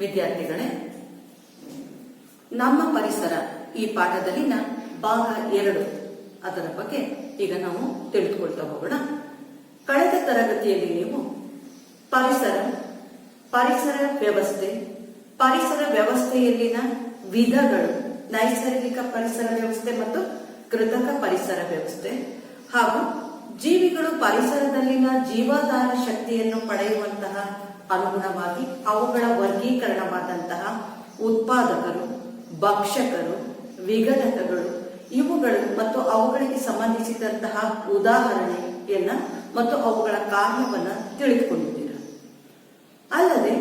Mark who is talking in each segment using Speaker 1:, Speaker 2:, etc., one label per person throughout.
Speaker 1: ವಿದ್ಯಾರ್ಥಿಗಳೇ, ನಮ್ಮ ಪರಿಸರ ಈ ಪಾಠದಲ್ಲಿನ ಭಾಗ 2 ಅದರ ಬಗ್ಗೆ ಈಗ ನಾವು ತಿಳಿದುಕೊಳ್ತಾ ಹೋಗೋಣ. ಕಳೆದ ತರಗತಿಯಲ್ಲಿ ನೀವು ಪರಿಸರ ವ್ಯವಸ್ಥೆ, ಪರಿಸರ ವ್ಯವಸ್ಥೆಯಲ್ಲಿನ ವಿಧಗಳು, ನೈಸರ್ಗಿಕ ಪರಿಸರ ವ್ಯವಸ್ಥೆ ಮತ್ತು ಕೃತಕ ಪರಿಸರ ವ್ಯವಸ್ಥೆ ಹಾಗೂ ಜೀವಿಗಳು ಪರಿಸರದಲ್ಲಿನ ಜೀವಾಧಾರ ಶಕ್ತಿಯನ್ನು ಪಡೆಯುವಂತಹ ಅನುಗುಣವಾಗಿ ಅವುಗಳ ವರ್ಗೀಕರಣವಾದಂತಹ ಉತ್ಪಾದಕರು, ಭಕ್ಷಕರು, ವಿಘಟಕಗಳು ಇವುಗಳು ಮತ್ತು ಅವುಗಳಿಗೆ ಸಂಬಂಧಿಸಿದಂತಹ ಉದಾಹರಣೆಯನ್ನ ಮತ್ತು ಅವುಗಳ ಕಾರ್ಯವನ್ನ ತಿಳಿದುಕೊಂಡಿದ್ದೀರಾ. ಅಲ್ಲದೆ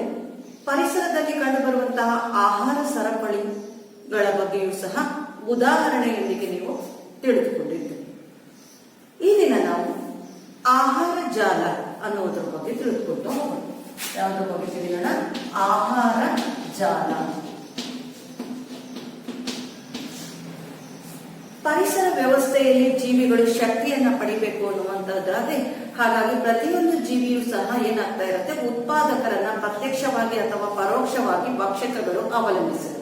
Speaker 1: ಪರಿಸರದಲ್ಲಿ ಕಂಡುಬರುವಂತಹ ಆಹಾರ ಸರಪಳಿಗಳ ಬಗ್ಗೆಯೂ ಸಹ ಉದಾಹರಣೆಯೊಂದಿಗೆ ನೀವು ತಿಳಿದುಕೊಂಡಿದ್ದೀರಿ. ಈ ದಿನ ನಾವು ಆಹಾರ ಜಾಲ ಅನ್ನೋದ್ರ ಬಗ್ಗೆ ತಿಳಿದುಕೊಳ್ತಾ ಹೋಗೋಣ. ಯಾವುದ್ರ ಬಗ್ಗೆ ತಿಳಿಯೋಣ? ಆಹಾರ ಜಾಲ. ಪರಿಸರ ವ್ಯವಸ್ಥೆಯಲ್ಲಿ ಜೀವಿಗಳು ಶಕ್ತಿಯನ್ನ ಪಡಿಬೇಕು ಅನ್ನುವಂತಹದ್ದಾದ್ರೆ, ಹಾಗಾಗಿ ಪ್ರತಿಯೊಂದು ಜೀವಿಯೂ ಸಹ ಏನಾಗ್ತಾ ಇರುತ್ತೆ, ಉತ್ಪಾದಕರನ್ನ ಪ್ರತ್ಯಕ್ಷವಾಗಿ ಅಥವಾ ಪರೋಕ್ಷವಾಗಿ ಭಕ್ಷಕಗಳು ಅವಲಂಬಿಸಿರುತ್ತೆ.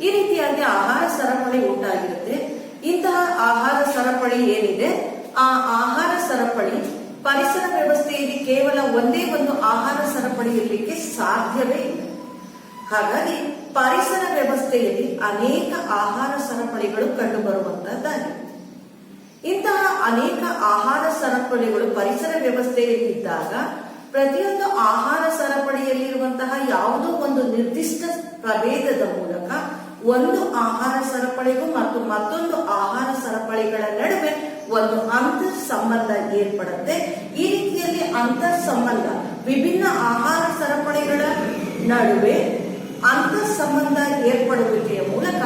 Speaker 1: ಈ ರೀತಿಯಾಗಿ ಆಹಾರ ಸರಪಳಿ ಉಂಟಾಗಿರುತ್ತೆ. ಇಂತಹ ಆಹಾರ ಸರಪಳಿ ಏನಿದೆ, ಆ ಆಹಾರ ಸರಪಳಿ ಪರಿಸರ ವ್ಯವಸ್ಥೆಯಲ್ಲಿ ಕೇವಲ ಒಂದೇ ಒಂದು ಆಹಾರ ಸರಪಳಿ ಇರಲಿಕ್ಕೆ ಸಾಧ್ಯವೇ ಇಲ್ಲ. ಹಾಗಾಗಿ ಪರಿಸರ ವ್ಯವಸ್ಥೆಯಲ್ಲಿ ಅನೇಕ ಆಹಾರ ಸರಪಳಿಗಳು ಕಂಡುಬರುವಂತಹದ್ದಾಗಿದೆ. ಇಂತಹ ಅನೇಕ ಆಹಾರ ಸರಪಳಿಗಳು ಪರಿಸರ ವ್ಯವಸ್ಥೆಯಲ್ಲಿ ಇದ್ದಾಗ ಪ್ರತಿಯೊಂದು ಆಹಾರ ಸರಪಳಿಯಲ್ಲಿರುವಂತಹ ಯಾವುದೋ ಒಂದು ನಿರ್ದಿಷ್ಟ ಪ್ರಭೇದದ ಮೂಲಕ ಒಂದು ಆಹಾರ ಸರಪಳಿಗೂ ಮತ್ತು ಮತ್ತೊಂದು ಆಹಾರ ಸರಪಳಿಗಳ ನಡುವೆ ಒಂದು ಅಂತರ್ ಸಂಬಂಧ ಏರ್ಪಡುತ್ತೆ. ಈ ರೀತಿಯಲ್ಲಿ ಅಂತರ್ ಸಂಬಂಧ, ವಿಭಿನ್ನ ಆಹಾರ ಸರಪಳಿಗಳ ನಡುವೆ ಅಂತರ್ ಸಂಬಂಧ ಏರ್ಪಡುವಿಕೆಯ ಮೂಲಕ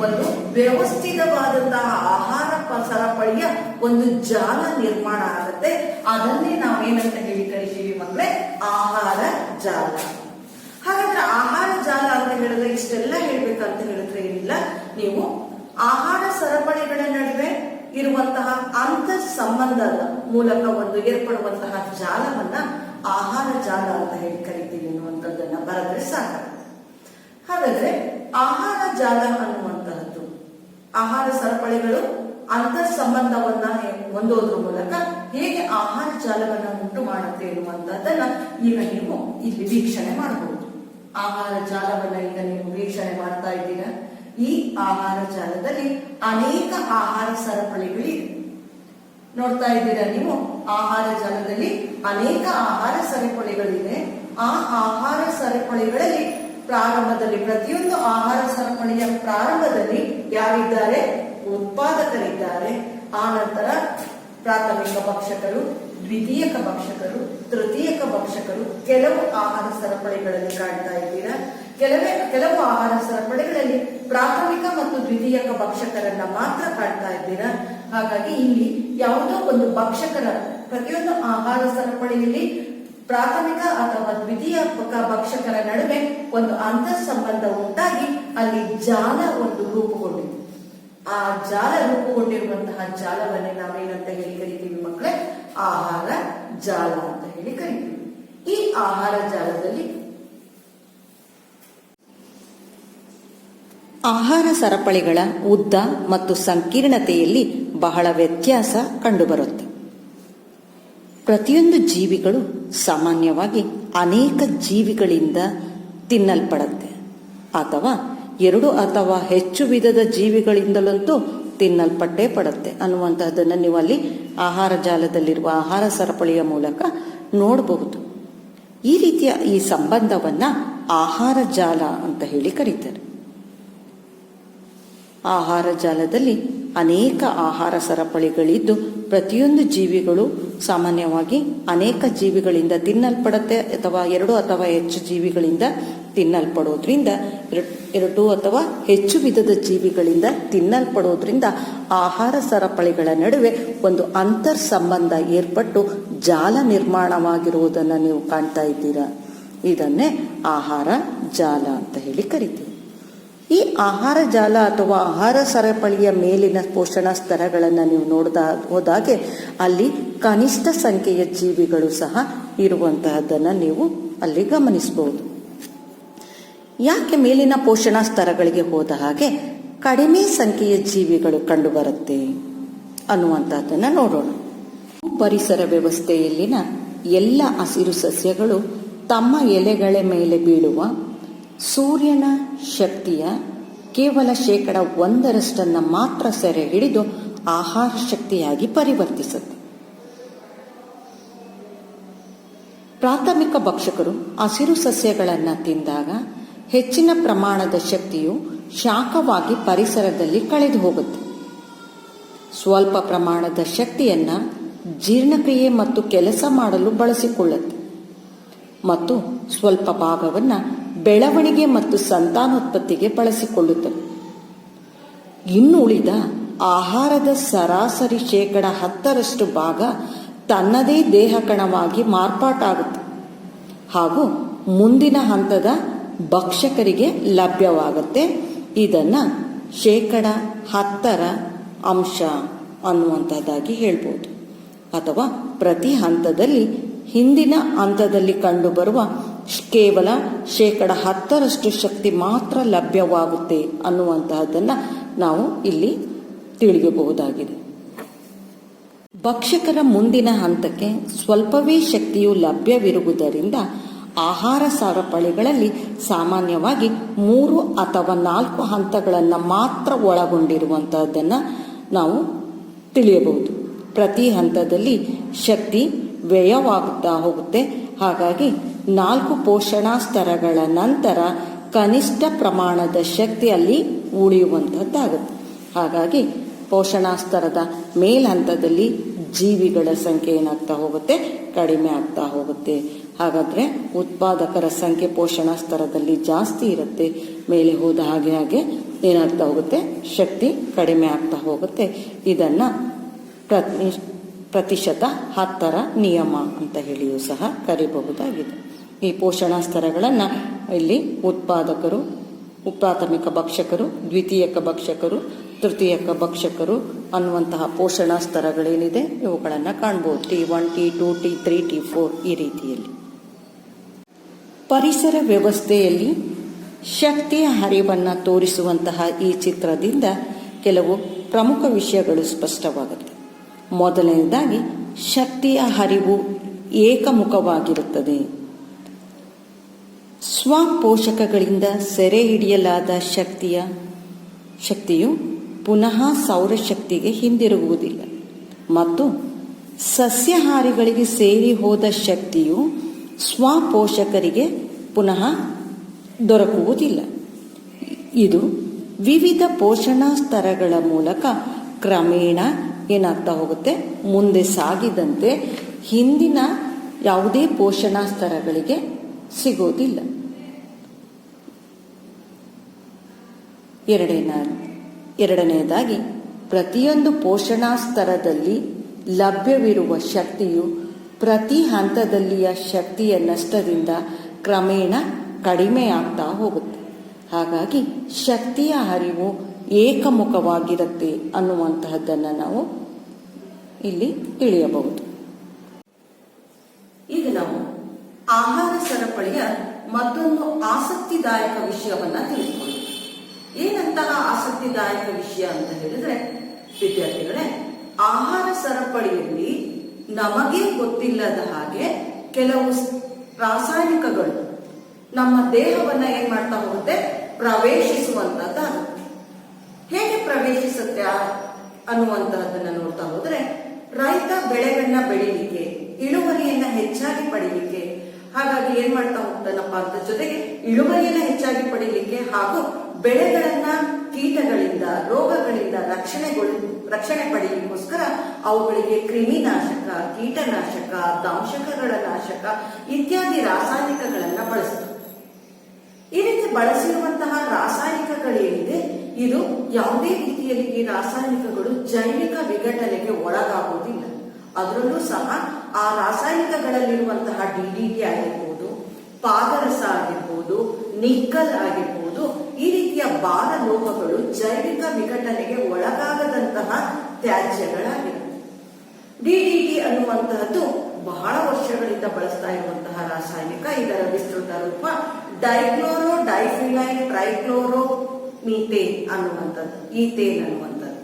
Speaker 1: ಒಂದು ವ್ಯವಸ್ಥಿತವಾದಂತಹ ಆಹಾರ ಸರಪಳಿಯ ಒಂದು ಜಾಲ ನಿರ್ಮಾಣ ಆಗುತ್ತೆ. ಅದನ್ನೇ ನಾವೇನಂತ ಹೇಳಿ ಕರಿತೀವಿ ಮಕ್ಕಳೇ? ಆಹಾರ ಜಾಲ. ಹಾಗಾದ್ರೆ ಆಹಾರ ಜಾಲ ಅಂತ ಹೇಳಿದ್ರೆ ಇಷ್ಟೆಲ್ಲ ಹೇಳ್ಬೇಕಂತ ಹೇಳಿದ್ರೆ ಏನಿಲ್ಲ, ನೀವು ಆಹಾರ ಸರಪಳಿಗಳ ನಡುವೆ ಇರುವಂತಹ ಅಂತರ್ ಸಂಬಂಧದ ಮೂಲಕ ಒಂದು ಏರ್ಪಡುವಂತಹ ಜಾಲವನ್ನ ಆಹಾರ ಜಾಲ ಅಂತ ಹೇಳಿ ಕರಿತೀವಿ ಅನ್ನುವಂಥದ್ದನ್ನ ಬರೆದ್ರೆ ಸಾಕು. ಹಾಗಾದ್ರೆ ಆಹಾರ ಜಾಲ ಅನ್ನುವಂತಹದ್ದು ಆಹಾರ ಸರಪಳಿಗಳು ಅಂತರ್ ಸಂಬಂಧವನ್ನ ಹೊಂದೋದ್ರ ಮೂಲಕ ಹೇಗೆ ಆಹಾರ ಜಾಲವನ್ನ ಉಂಟು ಮಾಡುತ್ತೆ ಎನ್ನುವಂತಹದ್ದನ್ನ ಈಗ ನೀವು ಇಲ್ಲಿ ವೀಕ್ಷಣೆ ಮಾಡಬಹುದು. ಆಹಾರ ಜಾಲವನ್ನ ಈಗ ನೀವು ವೀಕ್ಷಣೆ ಮಾಡ್ತಾ ಇದ್ದೀರಾ. ಈ ಆಹಾರ ಜಾಲದಲ್ಲಿ ಅನೇಕ ಆಹಾರ ಸರಪಳಿಗಳಿವೆ. ನೋಡ್ತಾ ಇದ್ದೀರಾ ನೀವು? ಆಹಾರ ಜಾಲದಲ್ಲಿ ಅನೇಕ ಆಹಾರ ಸರಪಳಿಗಳಿವೆ. ಆ ಆಹಾರ ಸರಪಳಿಗಳಲ್ಲಿ ಪ್ರಾರಂಭದಲ್ಲಿ, ಪ್ರತಿಯೊಂದು ಆಹಾರ ಸರಪಳಿಯ ಪ್ರಾರಂಭದಲ್ಲಿ ಯಾರಿದ್ದಾರೆ? ಉತ್ಪಾದಕರಿದ್ದಾರೆ. ಆ ನಂತರ ಪ್ರಾಥಮಿಕ ಭಕ್ಷಕರು, ದ್ವಿತೀಯಕ ಭಕ್ಷಕರು, ತೃತೀಯಕ ಭಕ್ಷಕರು ಕೆಲವು ಆಹಾರ ಸರಪಳಿಗಳಲ್ಲಿ ಕಾಣ್ತಾ ಇದ್ದೀರಾ. ಕೆಲವು ಆಹಾರ ಸರಪಳಿಗಳಲ್ಲಿ ಪ್ರಾಥಮಿಕ ಮತ್ತು ದ್ವಿತೀಯಕ ಭಕ್ಷಕರನ್ನ ಮಾತ್ರ ಕಾಣ್ತಾ ಇದ್ದೀರಾ. ಹಾಗಾಗಿ ಇಲ್ಲಿ ಯಾವುದೋ ಒಂದು ಭಕ್ಷಕರ, ಪ್ರತಿಯೊಂದು ಆಹಾರ ಸರಪಳಿಯಲ್ಲಿ ಪ್ರಾಥಮಿಕ ಅಥವಾ ದ್ವಿತೀಯಕ ಭಕ್ಷಕರ ನಡುವೆ ಒಂದು ಅಂತರ್ ಸಂಬಂಧ ಉಂಟಾಗಿ ಅಲ್ಲಿ ಜಾಲ ಒಂದು ರೂಪುಗೊಂಡಿದೆ. ಆ ಜಾಲ ರೂಪುಗೊಂಡಿರುವಂತಹ ಜಾಲವನ್ನೇ ನಾವೇನಂತ ಹೇಳಿ ಕರಿತೀವಿ ಮಕ್ಕಳೇ? ಆಹಾರ ಜಾಲ ಅಂತ ಹೇಳಿ ಕರಿತೀವಿ. ಈ ಆಹಾರ ಜಾಲದಲ್ಲಿ ಆಹಾರ ಸರಪಳಿಗಳ ಉದ್ದ ಮತ್ತು ಸಂಕೀರ್ಣತೆಯಲ್ಲಿ ಬಹಳ ವ್ಯತ್ಯಾಸ ಕಂಡುಬರುತ್ತೆ. ಪ್ರತಿಯೊಂದು ಜೀವಿಗಳು ಸಾಮಾನ್ಯವಾಗಿ ಅನೇಕ ಜೀವಿಗಳಿಂದ ತಿನ್ನಲ್ಪಡುತ್ತೆ, ಅಥವಾ 2 ಅಥವಾ ಹೆಚ್ಚು ವಿಧದ ಜೀವಿಗಳಿಂದಲಂತೂ ತಿನ್ನಲ್ಪಟ್ಟೇ ಪಡುತ್ತೆ ಅನ್ನುವಂತಹದ್ದನ್ನು ನೀವು ಅಲ್ಲಿ ಆಹಾರ ಜಾಲದಲ್ಲಿರುವ ಆಹಾರ ಸರಪಳಿಯ ಮೂಲಕ ನೋಡಬಹುದು. ಈ ರೀತಿಯ ಈ ಸಂಬಂಧವನ್ನ ಆಹಾರ ಜಾಲ ಅಂತ ಹೇಳಿ ಕರೀತಾರೆ. ಆಹಾರ ಜಾಲದಲ್ಲಿ ಅನೇಕ ಆಹಾರ ಸರಪಳಿಗಳಿದ್ದು ಪ್ರತಿಯೊಂದು ಜೀವಿಗಳು ಸಾಮಾನ್ಯವಾಗಿ ಅನೇಕ ಜೀವಿಗಳಿಂದ ತಿನ್ನಲ್ಪಡುತ್ತೆ, ಅಥವಾ 2 ಅಥವಾ ಹೆಚ್ಚು ಜೀವಿಗಳಿಂದ ತಿನ್ನಲ್ಪಡೋದ್ರಿಂದ, 2 ಅಥವಾ ಹೆಚ್ಚು ವಿಧದ ಜೀವಿಗಳಿಂದ ತಿನ್ನಲ್ಪಡೋದ್ರಿಂದ ಆಹಾರ ಸರಪಳಿಗಳ ನಡುವೆ ಒಂದು ಅಂತರ್ ಸಂಬಂಧ ಏರ್ಪಟ್ಟು ಜಾಲ ನಿರ್ಮಾಣವಾಗಿರುವುದನ್ನು ನೀವು ಕಾಣ್ತಾ ಇದ್ದೀರಾ. ಇದನ್ನೇ ಆಹಾರ ಜಾಲ ಅಂತ ಹೇಳಿ ಕರಿತೀವಿ. ಈ ಆಹಾರ ಜಾಲ ಅಥವಾ ಆಹಾರ ಸರಪಳಿಯ ಮೇಲಿನ ಪೋಷಣಾ ಸ್ತರಗಳನ್ನು ನೀವು ಹೋದಾಗೆ ಅಲ್ಲಿ ಕನಿಷ್ಠ ಸಂಖ್ಯೆಯ ಜೀವಿಗಳು ಸಹ ಇರುವಂತಹದ್ದನ್ನು ನೀವು ಅಲ್ಲಿ ಗಮನಿಸಬಹುದು. ಯಾಕೆ ಮೇಲಿನ ಪೋಷಣಾ ಸ್ತರಗಳಿಗೆ ಹೋದ ಹಾಗೆ ಕಡಿಮೆ ಸಂಖ್ಯೆಯ ಜೀವಿಗಳು ಕಂಡುಬರುತ್ತೆ ಅನ್ನುವಂಥದ್ದನ್ನ ನೋಡೋಣ. ಪರಿಸರ ವ್ಯವಸ್ಥೆಯಲ್ಲಿನ ಎಲ್ಲ ಹಸಿರು ಸಸ್ಯಗಳು ತಮ್ಮ ಎಲೆಗಳ ಮೇಲೆ ಬೀಳುವ ಸೂರ್ಯನ ಶಕ್ತಿಯ ಕೇವಲ 1% ಮಾತ್ರ ಸೆರೆ ಹಿಡಿದು ಆಹಾರ ಶಕ್ತಿಯಾಗಿ ಪರಿವರ್ತಿಸುತ್ತೆ. ಪ್ರಾಥಮಿಕ ಭಕ್ಷಕರು ಹಸಿರು ಸಸ್ಯಗಳನ್ನು ತಿಂದಾಗ ಹೆಚ್ಚಿನ ಪ್ರಮಾಣದ ಶಕ್ತಿಯು ಶಾಖವಾಗಿ ಪರಿಸರದಲ್ಲಿ ಕಳೆದು ಹೋಗುತ್ತೆ. ಸ್ವಲ್ಪ ಪ್ರಮಾಣದ ಶಕ್ತಿಯನ್ನ ಜೀರ್ಣಕ್ರಿಯೆ ಮತ್ತು ಕೆಲಸ ಮಾಡಲು ಬಳಸಿಕೊಳ್ಳುತ್ತೆ ಮತ್ತು ಸ್ವಲ್ಪ ಭಾಗವನ್ನು ಬೆಳವಣಿಗೆ ಮತ್ತು ಸಂತಾನೋತ್ಪತ್ತಿಗೆ ಬಳಸಿಕೊಳ್ಳುತ್ತವೆ. ಇನ್ನು ಉಳಿದ ಆಹಾರದ ಸರಾಸರಿ 10% ಭಾಗ ತನ್ನದೇ ದೇಹ ಕಣವಾಗಿ ಮಾರ್ಪಾಟಾಗುತ್ತೆ ಹಾಗೂ ಮುಂದಿನ ಹಂತದ ಭಕ್ಷಕರಿಗೆ ಲಭ್ಯವಾಗುತ್ತೆ. ಇದನ್ನ 10% ಅಂಶ ಅನ್ನುವಂಥದ್ದಾಗಿ ಹೇಳ್ಬೋದು. ಅಥವಾ ಪ್ರತಿ ಹಂತದಲ್ಲಿ ಹಿಂದಿನ ಹಂತದಲ್ಲಿ ಕಂಡುಬರುವ ಕೇವಲ 10% ಶಕ್ತಿ ಮಾತ್ರ ಲಭ್ಯವಾಗುತ್ತೆ ಅನ್ನುವಂತಹದ್ದನ್ನ ನಾವು ಇಲ್ಲಿ ತಿಳಿಯಬಹುದಾಗಿದೆ. ಭಕ್ಷಕರ ಮುಂದಿನ ಹಂತಕ್ಕೆ ಸ್ವಲ್ಪವೇ ಶಕ್ತಿಯು ಲಭ್ಯವಿರುವುದರಿಂದ ಆಹಾರ ಸರಪಳಿಗಳಲ್ಲಿ ಸಾಮಾನ್ಯವಾಗಿ 3 ಅಥವಾ 4 ಹಂತಗಳನ್ನು ಮಾತ್ರ ಒಳಗೊಂಡಿರುವಂತಹದ್ದನ್ನು ನಾವು ತಿಳಿಯಬಹುದು. ಪ್ರತಿ ಹಂತದಲ್ಲಿ ಶಕ್ತಿ ವ್ಯಯವಾಗುತ್ತಾ ಹೋಗುತ್ತೆ. ಹಾಗಾಗಿ 4 ಪೋಷಣಾ ಸ್ತರಗಳ ನಂತರ ಕನಿಷ್ಠ ಪ್ರಮಾಣದ ಶಕ್ತಿ ಅಲ್ಲಿ ಉಳಿಯುವಂಥದ್ದಾಗುತ್ತೆ. ಹಾಗಾಗಿ ಪೋಷಣಾ ಸ್ತರದ ಮೇಲ್ಹಂತದಲ್ಲಿ ಜೀವಿಗಳ ಸಂಖ್ಯೆ ಏನಾಗ್ತಾ ಹೋಗುತ್ತೆ, ಕಡಿಮೆ ಆಗ್ತಾ ಹೋಗುತ್ತೆ. ಹಾಗಾದ್ರೆ ಉತ್ಪಾದಕರ ಸಂಖ್ಯೆ ಪೋಷಣಾ ಸ್ತರದಲ್ಲಿ ಜಾಸ್ತಿ ಇರುತ್ತೆ. ಮೇಲೆ ಹೋದ ಹಾಗೆ ಹಾಗೆ ಏನಾಗ್ತಾ ಹೋಗುತ್ತೆ, ಶಕ್ತಿ ಕಡಿಮೆ ಆಗ್ತಾ ಹೋಗುತ್ತೆ. ಇದನ್ನ ಪ್ರತಿಶತ 10ರ ನಿಯಮ ಅಂತ ಹೇಳಿಯೂ ಸಹ ಕರೀಬಹುದಾಗಿದೆ. ಈ ಪೋಷಣಾ ಸ್ತರಗಳನ್ನು ಇಲ್ಲಿ ಉತ್ಪಾದಕರು, ಪ್ರಾಥಮಿಕ ಭಕ್ಷಕರು, ದ್ವಿತೀಯಕ ಭಕ್ಷಕರು, ತೃತೀಯಕ ಭಕ್ಷಕರು ಅನ್ನುವಂತಹ ಪೋಷಣಾ ಸ್ತರಗಳೇನಿದೆ ಇವುಗಳನ್ನು ಕಾಣಬಹುದು. T1, T2, T3, T4 ಈ ರೀತಿಯಲ್ಲಿ. ಪರಿಸರ ವ್ಯವಸ್ಥೆಯಲ್ಲಿ ಶಕ್ತಿಯ ಹರಿವನ್ನು ತೋರಿಸುವಂತಹ ಈ ಚಿತ್ರದಿಂದ ಕೆಲವು ಪ್ರಮುಖ ವಿಷಯಗಳು ಸ್ಪಷ್ಟವಾಗುತ್ತೆ. ಮೊದಲನೇದಾಗಿ ಶಕ್ತಿಯ ಹರಿವು ಏಕಮುಖವಾಗಿರುತ್ತದೆ. ಸ್ವಪೋಷಕಗಳಿಂದ ಸೆರೆ ಹಿಡಿಯಲಾದ ಶಕ್ತಿಯು ಪುನಃ ಸೌರಶಕ್ತಿಗೆ ಹಿಂದಿರುಗುವುದಿಲ್ಲ ಮತ್ತು ಸಸ್ಯಹಾರಿಗಳಿಗೆ ಸೇರಿ ಹೋದ ಶಕ್ತಿಯು ಸ್ವಪೋಷಕರಿಗೆ ಪುನಃ ದೊರಕುವುದಿಲ್ಲ. ಇದು ವಿವಿಧ ಪೋಷಣಾ ಸ್ತರಗಳ ಮೂಲಕ ಕ್ರಮೇಣ ಏನಾಗ್ತಾ ಹೋಗುತ್ತೆ, ಮುಂದೆ ಸಾಗಿದಂತೆ ಹಿಂದಿನ ಯಾವುದೇ ಪೋಷಣಾ ಸ್ತರಗಳಿಗೆ ಸಿಗೋದಿಲ್ಲ. ಎರಡನೆಯದಾಗಿ ಪ್ರತಿಯೊಂದು ಪೋಷಣಾ ಸ್ತರದಲ್ಲಿ ಲಭ್ಯವಿರುವ ಶಕ್ತಿಯು ಪ್ರತಿ ಹಂತದಲ್ಲಿಯ ಶಕ್ತಿಯ ನಷ್ಟದಿಂದ ಕ್ರಮೇಣ ಕಡಿಮೆಯಾಗ್ತಾ ಹೋಗುತ್ತೆ. ಹಾಗಾಗಿ ಶಕ್ತಿಯ ಹರಿವು ಏಕಮುಖವಾಗಿರುತ್ತೆ ಅನ್ನುವಂತಹದ್ದನ್ನು ನಾವು ಇಲ್ಲಿ ತಿಳಿಯಬಹುದು. ಈಗ ನಾವು ಆಹಾರ ಸರಪಳಿಯ ಮತ್ತೊಂದು ಆಸಕ್ತಿದಾಯಕ ವಿಷಯವನ್ನ ತಿಳಿದುಕೊಳ್ಳೋಣ. ಏನಂತಹ ಆಸಕ್ತಿದಾಯಕ ವಿಷಯ ಅಂತ ಹೇಳಿದ್ರೆ, ವಿದ್ಯಾರ್ಥಿಗಳೇ, ಆಹಾರ ಸರಪಳಿಯಲ್ಲಿ ನಮಗೆ ಗೊತ್ತಿಲ್ಲದ ಹಾಗೆ ಕೆಲವು ರಾಸಾಯನಿಕಗಳು ನಮ್ಮ ದೇಹವನ್ನ ಏನ್ ಮಾಡ್ತಾ ಹೋಗುತ್ತೆ, ಪ್ರವೇಶಿಸುವಂತದ್ದಾಗುತ್ತೆ. ಹೇಗೆ ಪ್ರವೇಶಿಸುತ್ತೆ ಅನ್ನುವಂತಹದ್ದನ್ನ ನೋಡ್ತಾ ಹೋದ್ರೆ, ರೈತ ಬೆಳೆಗಳನ್ನ ಬೆಳಿಲಿಕ್ಕೆ, ಇಳುವರಿಯನ್ನ ಹೆಚ್ಚಾಗಿ ಪಡಿಲಿಕ್ಕೆ, ಹಾಗಾಗಿ ಏನ್ ಮಾಡ್ತಾ ಹೋಗ್ತಾನಪ್ಪ ಅಂತ ಜೊತೆಗೆ ಇಳುವರಿಯನ್ನ ಹೆಚ್ಚಾಗಿ ಪಡಿಲಿಕ್ಕೆ ಹಾಗೂ ಬೆಳೆಗಳನ್ನ ಕೀಟಗಳಿಂದ, ರೋಗಗಳಿಂದ ರಕ್ಷಣೆ ಪಡೆಯಲಿಕ್ಕೋಸ್ಕರ ಅವುಗಳಿಗೆ ಕ್ರಿಮಿನಾಶಕ, ಕೀಟನಾಶಕ, ದಂಶಕಗಳ ನಾಶಕ ಇತ್ಯಾದಿ ರಾಸಾಯನಿಕಗಳನ್ನ ಬಳಸ್ತಾರೆ. ಈ ರೀತಿ ಬಳಸಿರುವಂತಹ ರಾಸಾಯನಿಕಗಳೇನಿದೆ, ಇದು ಯಾವುದೇ ರೀತಿಯಲ್ಲಿ ಈ ರಾಸಾಯನಿಕಗಳು ಜೈವಿಕ ವಿಘಟನೆಗೆ ಒಳಗಾಗುವುದಿಲ್ಲ. ಅದರಲ್ಲೂ ಸಹ ಆ ರಾಸಾಯನಿಕಗಳಲ್ಲಿರುವಂತಹ DDT ಆಗಿರ್ಬೋದು, ಪಾದರಸ ಆಗಿರ್ಬೋದು, ನಿಕ್ಕಲ್ ಆಗಿರ್ಬೋದು, ಈ ರೀತಿಯ ಭಾರ ಲೋಹಗಳು ಜೈವಿಕ ವಿಘಟನೆಗೆ ಒಳಗಾಗದಂತಹ ತ್ಯಾಜ್ಯಗಳಾಗಿವೆ. DDT ಅನ್ನುವಂತಹದ್ದು ಬಹಳ ವರ್ಷಗಳಿಂದ ಬಳಸ್ತಾ ಇರುವಂತಹ ರಾಸಾಯನಿಕ. ಇದರ ವಿಸ್ತೃತ ರೂಪ ಡೈಕ್ಲೋರೋ ಡೈಫಿನೈಲ್ ಟ್ರೈಕ್ಲೋರೋ ಮೀಥೇನ್ ಅನ್ನುವಂಥದ್ದು, ಈಥೇನ್ ಅನ್ನುವಂಥದ್ದು.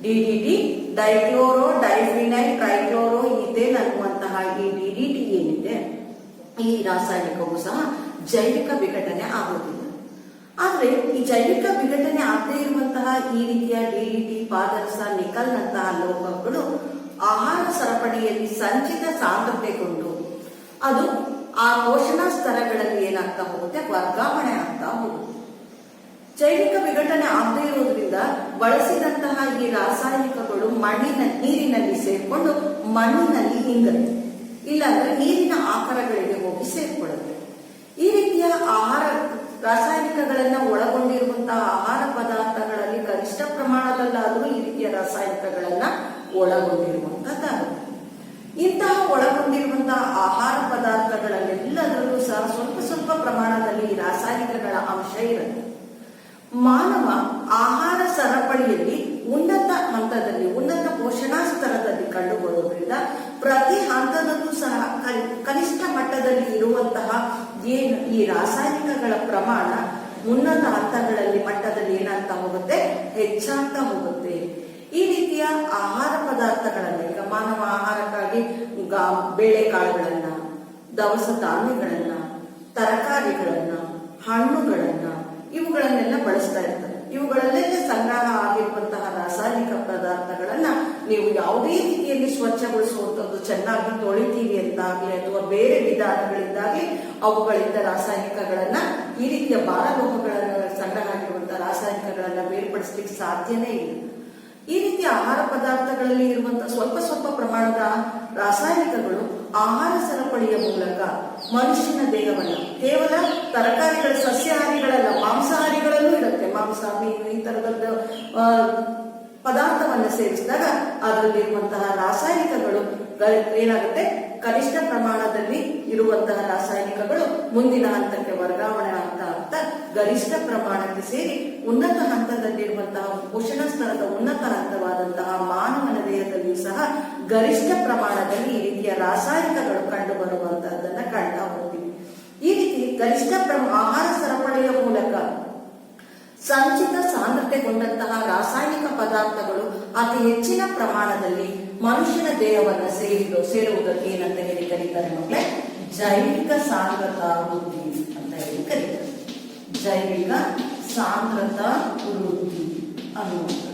Speaker 1: DDT dichloro diphenyl trichloro ethane ಅನ್ನುವಂತಹ ಈ ಡಿಡಿಟಿ ಏನಿದೆ, ಈ ರಾಸಾಯನಿಕವು ಸಹ ಜೈವಿಕ ವಿಘಟನೆ ಆಗುವುದಿಲ್ಲ. ಆದ್ರೆ ಈ ಜೈವಿಕ ವಿಘಟನೆ ಆಗದೇ ಇರುವಂತಹ ಈ ರೀತಿಯ ಡಿಡಿಟಿ, ಪಾದರಸ, ನಿಕಲ್ ನಂತಹ ಲೋಹಗಳು ಆಹಾರ ಸರಪಳಿಯಲ್ಲಿ ಸಂಚಿತ ಸಾಂದ್ರತೆಗೊಂಡು ಅದು ಆ ಪೋಷಣಾ ಸ್ತರಗಳಲ್ಲಿ ಏನಾಗ್ತಾ ಹೋಗುತ್ತೆ, ವರ್ಗಾವಣೆ ಆಗ್ತಾ ಹೋಗುತ್ತೆ. ಜೈವಿಕ ವಿಘಟನೆ ಆಗದೇ ಇರೋದ್ರಿಂದ ಬಳಸಿದಂತಹ ಈ ರಾಸಾಯನಿಕಗಳು ನೀರಿನಲ್ಲಿ ಸೇರ್ಕೊಂಡು ಮಣ್ಣಿನಲ್ಲಿ ಇಂಗುತ್ತೆ, ಇಲ್ಲಾಂದ್ರೆ ನೀರಿನ ಆಕಾರಗಳಿಗೆ ಹೋಗಿ ಸೇರ್ಕೊಳ್ಳುತ್ತೆ. ಈ ರೀತಿಯ ಆಹಾರ ರಾಸಾಯನಿಕಗಳನ್ನ ಒಳಗೊಂಡಿರುವಂತಹ ಆಹಾರ ಪದಾರ್ಥಗಳಲ್ಲಿ ಗರಿಷ್ಠ ಪ್ರಮಾಣದಲ್ಲಾದರೂ ಈ ರೀತಿಯ ರಾಸಾಯನಿಕಗಳನ್ನ ಒಳಗೊಂಡಿರುವಂತದ್ದಾಗುತ್ತೆ. ಇಂತಹ ಒಳಗೊಂಡಿರುವಂತಹ ಆಹಾರ ಪದಾರ್ಥಗಳಲ್ಲೆಲ್ಲದರಲ್ಲೂ ಸಹ ಸ್ವಲ್ಪ ಸ್ವಲ್ಪ ಪ್ರಮಾಣದಲ್ಲಿ ಈ ರಾಸಾಯನಿಕಗಳ ಅಂಶ ಇರುತ್ತೆ. ಮಾನವ ಆಹಾರ ಸರಪಳಿಯಲ್ಲಿ ಉನ್ನತ ಹಂತದಲ್ಲಿ, ಉನ್ನತ ಪೋಷಣಾ ಸ್ತರದಲ್ಲಿ ಕಂಡುಬರುವುದರಿಂದ ಪ್ರತಿ ಹಂತದಲ್ಲೂ ಸಹ ಕನಿಷ್ಠ ಮಟ್ಟದಲ್ಲಿ ಇರುವಂತಹ ಏನು ಈ ರಾಸಾಯನಿಕಗಳ ಪ್ರಮಾಣ ಉನ್ನತ ಹಂತಗಳಲ್ಲಿ ಮಟ್ಟದಲ್ಲಿ ಏನಾಗ್ತಾ ಹೋಗುತ್ತೆ, ಹೆಚ್ಚಾಗ್ತಾ ಹೋಗುತ್ತೆ. ಈ ರೀತಿಯ ಆಹಾರ ಪದಾರ್ಥಗಳನ್ನ, ಈಗ ಮಾನವ ಆಹಾರಕ್ಕಾಗಿ ಬೇಳೆಕಾಳುಗಳನ್ನ, ದವಸ ಧಾನ್ಯಗಳನ್ನ, ತರಕಾರಿಗಳನ್ನ, ಹಣ್ಣುಗಳನ್ನ, ಇವುಗಳನ್ನೆಲ್ಲ ಬಳಸ್ತಾ ಇರ್ತಾರೆ. ಇವುಗಳಲ್ಲೆಲ್ಲ ಸಂಗ್ರಹ ಆಗಿರುವಂತಹ ರಾಸಾಯನಿಕ ಪದಾರ್ಥಗಳನ್ನ ನೀವು ಯಾವುದೇ ರೀತಿಯಲ್ಲಿ ಸ್ವಚ್ಛಗೊಳಿಸುವಂಥದ್ದು, ಚೆನ್ನಾಗಿ ತೊಳಿತೀವಿ ಅಂತಾಗ್ಲಿ ಅಥವಾ ಬೇರೆ ವಿಧಾನಗಳಿಂದಾಗ್ಲಿ ಅವುಗಳಿಂದ ರಾಸಾಯನಿಕಗಳನ್ನ, ಈ ರೀತಿಯ ಭಾರಲೋಹಗಳನ್ನ ಸಂಗ್ರಹ ಆಗಿರುವಂತಹ ರಾಸಾಯನಿಕಗಳನ್ನ ಬೇರ್ಪಡಿಸ್ಲಿಕ್ಕೆ ಸಾಧ್ಯನೇ ಇಲ್ಲ. ಈ ರೀತಿಯ ಆಹಾರ ಪದಾರ್ಥಗಳಲ್ಲಿ ಇರುವಂತಹ ಸ್ವಲ್ಪ ಸ್ವಲ್ಪ ಪ್ರಮಾಣದ ರಾಸಾಯನಿಕಗಳು ಆಹಾರ ಸರಪಳಿಯ ಮೂಲಕ ಮನುಷ್ಯನ ದೇಹವನ್ನ, ಕೇವಲ ತರಕಾರಿಗಳ ಸಸ್ಯಾಹಾರಿಗಳಲ್ಲ, ಮಾಂಸಾಹಾರಿಗಳಲ್ಲೂ ಇರುತ್ತೆ. ಮಾಂಸ, ಮೀನು ಈ ತರಹದ ಪದಾರ್ಥವನ್ನು ಸೇವಿಸಿದಾಗ ಅದರಲ್ಲಿರುವಂತಹ ರಾಸಾಯನಿಕಗಳು ಏನಾಗುತ್ತೆ, ಕನಿಷ್ಠ ಪ್ರಮಾಣದಲ್ಲಿ ಇರುವಂತಹ ರಾಸಾಯನಿಕಗಳು ಮುಂದಿನ ಹಂತಕ್ಕೆ ವರ್ಗಾವಣೆ ಆಗ್ತಾ ಆಗ್ತಾ ಗರಿಷ್ಠ ಪ್ರಮಾಣಕ್ಕೆ ಸೇರಿ ಉನ್ನತ ಹಂತದಲ್ಲಿರುವಂತಹ ಪೋಷಣ ಸ್ತರದ ಉನ್ನತ ಹಂತವಾದಂತಹ ಮಾನವನ ದೇಹದಲ್ಲಿಯೂ ಸಹ ಗರಿಷ್ಠ ಪ್ರಮಾಣದಲ್ಲಿ ಈ ರೀತಿಯ ರಾಸಾಯನಿಕಗಳು ಕಂಡು ಬರುವಂತಹದನ್ನ ಕಾಣ್ತಾ ಹೋಗ್ತೀವಿ. ಈ ರೀತಿ ಗರಿಷ್ಠ ಆಹಾರ ಸರಪಳಿಯ ಮೂಲಕ ಸಂಚಿತ ಸಾಂದ್ರತೆಗೊಂಡಂತಹ ರಾಸಾಯನಿಕ ಪದಾರ್ಥಗಳು ಅತಿ ಹೆಚ್ಚಿನ ಪ್ರಮಾಣದಲ್ಲಿ ಮನುಷ್ಯನ ದೇಹವನ್ನು ಸೇರುವುದಕ್ಕೆ ಏನಂತ ಹೇಳಿ ಕರೀತಾರೆ ಮಕ್ಕಳೇ, ಜೈವಿಕ ಸಾಂದ್ರತಾ ವೃದ್ಧಿ ಅಂತ ಹೇಳಿ ಕರೀತಾರೆ. ಜೈವಿಕ ಸಾಂದ್ರತಾ ವೃದ್ಧಿ ಅನ್ನುವಂಥದ್ದು.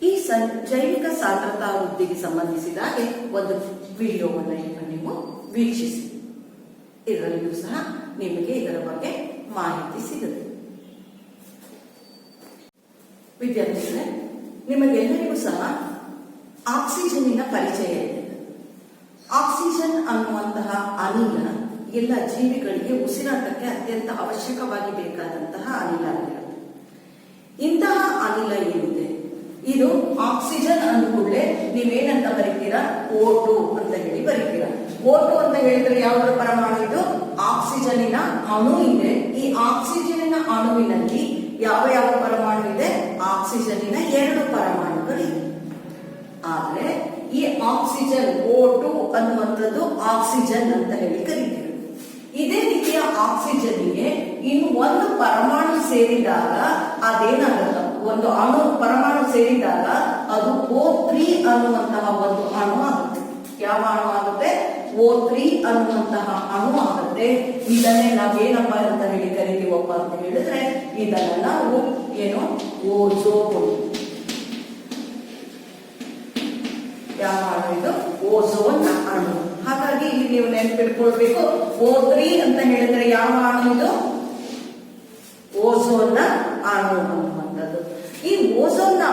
Speaker 1: ಈ ಜೈವಿಕ ಸಾಂದ್ರತಾ ವೃದ್ಧಿಗೆ ಸಂಬಂಧಿಸಿದ ಹಾಗೆ ಒಂದು ವಿಡಿಯೋವನ್ನು ಈಗ ನೀವು ವೀಕ್ಷಿಸಿ. ಇದರಲ್ಲಿಯೂ ಸಹ ನಿಮಗೆ ಇದರ ಬಗ್ಗೆ ಮಾಹಿತಿ ಸಿಗುತ್ತೆ. ವಿದ್ಯಾರ್ಥಿಗಳೇ, ನಿಮಗೆಲ್ಲರಿಗೂ ಸಹ ಆಕ್ಸಿಜನ್ನಿನ ಪರಿಚಯ ಇದೆ. ಆಕ್ಸಿಜನ್ ಅನ್ನುವಂತಹ ಅನಿಲ ಎಲ್ಲ ಜೀವಿಗಳಿಗೆ ಉಸಿರಾಟಕ್ಕೆ ಅತ್ಯಂತ ಅವಶ್ಯಕವಾಗಿ ಬೇಕಾದಂತಹ ಅನಿಲ ಆಗಿರುತ್ತೆ. ಇಂತಹ ಅನಿಲ ಏನಿದೆ, ಇದು ಆಕ್ಸಿಜನ್ ಅಂದ್ಕೂಡಲೇ ನೀವೇನಂತ ಬರೀತೀರಾ, O2 ಅಂತ ಹೇಳಿ ಬರೀತೀರಾ. O2 ಅಂತ ಹೇಳಿದ್ರೆ ಯಾವುದರ ಪರಮಾಣು ಇದು? ಆಕ್ಸಿಜನ್ನಿನ ಅಣು ಇದೆ. ಈ ಆಕ್ಸಿಜನ್ನಿನ ಅಣುವಿನಲ್ಲಿ ಯಾವ ಯಾವ ಪರಮಾಣು ಇದೆ? ಆಕ್ಸಿಜನ್ನಿನ 2 ಪರಮಾಣುಗಳಿವೆ. ಆದ್ರೆ ಈ ಆಕ್ಸಿಜನ್ O2 ಅನ್ನುವಂಥದ್ದು ಆಕ್ಸಿಜನ್ ಅಂತ ಹೇಳಿ ಕರೀತೀವಿ. ಇದೇ ರೀತಿಯ ಆಕ್ಸಿಜನ್ಗೆ ಇನ್ನು ಒಂದು ಪರಮಾಣು ಸೇರಿದಾಗ ಅದೇನಾಗುತ್ತೆ, ಒಂದು ಪರಮಾಣು ಸೇರಿದಾಗ ಅದು O3 ಅನ್ನುವಂತಹ ಒಂದು ಅಣು ಆಗುತ್ತೆ. ಯಾವ ಅಣು ಆಗುತ್ತೆ? O3 ಅನ್ನುವಂತಹ ಅಣು ಆಗುತ್ತೆ. ಇದನ್ನೇ ನಾವೇನಪ್ಪ ಅಂತ ಹೇಳಿ ಕರಿತೀವಪ್ಪ ಅಂತ ಹೇಳಿದ್ರೆ, ಇದನ್ನ ನಾವು ಏನು ಓಝೋನ್. ಯಾವ ಅಣು ಇದು? ಓಝೋನ್ ಅಣು. ಹಾಗಾಗಿ ಇಲ್ಲಿ ನೀವು ನೆನಪಿಟ್ಕೊಳ್ಬೇಕು, O3 ಅಂತ ಹೇಳಿದ್ರೆ ಯಾವ ಅಣು ಇದು? ಓಝೋನ್ ಅಣು ಅನ್ನುವಂಥದ್ದು. ಈ ಓಝೋನ್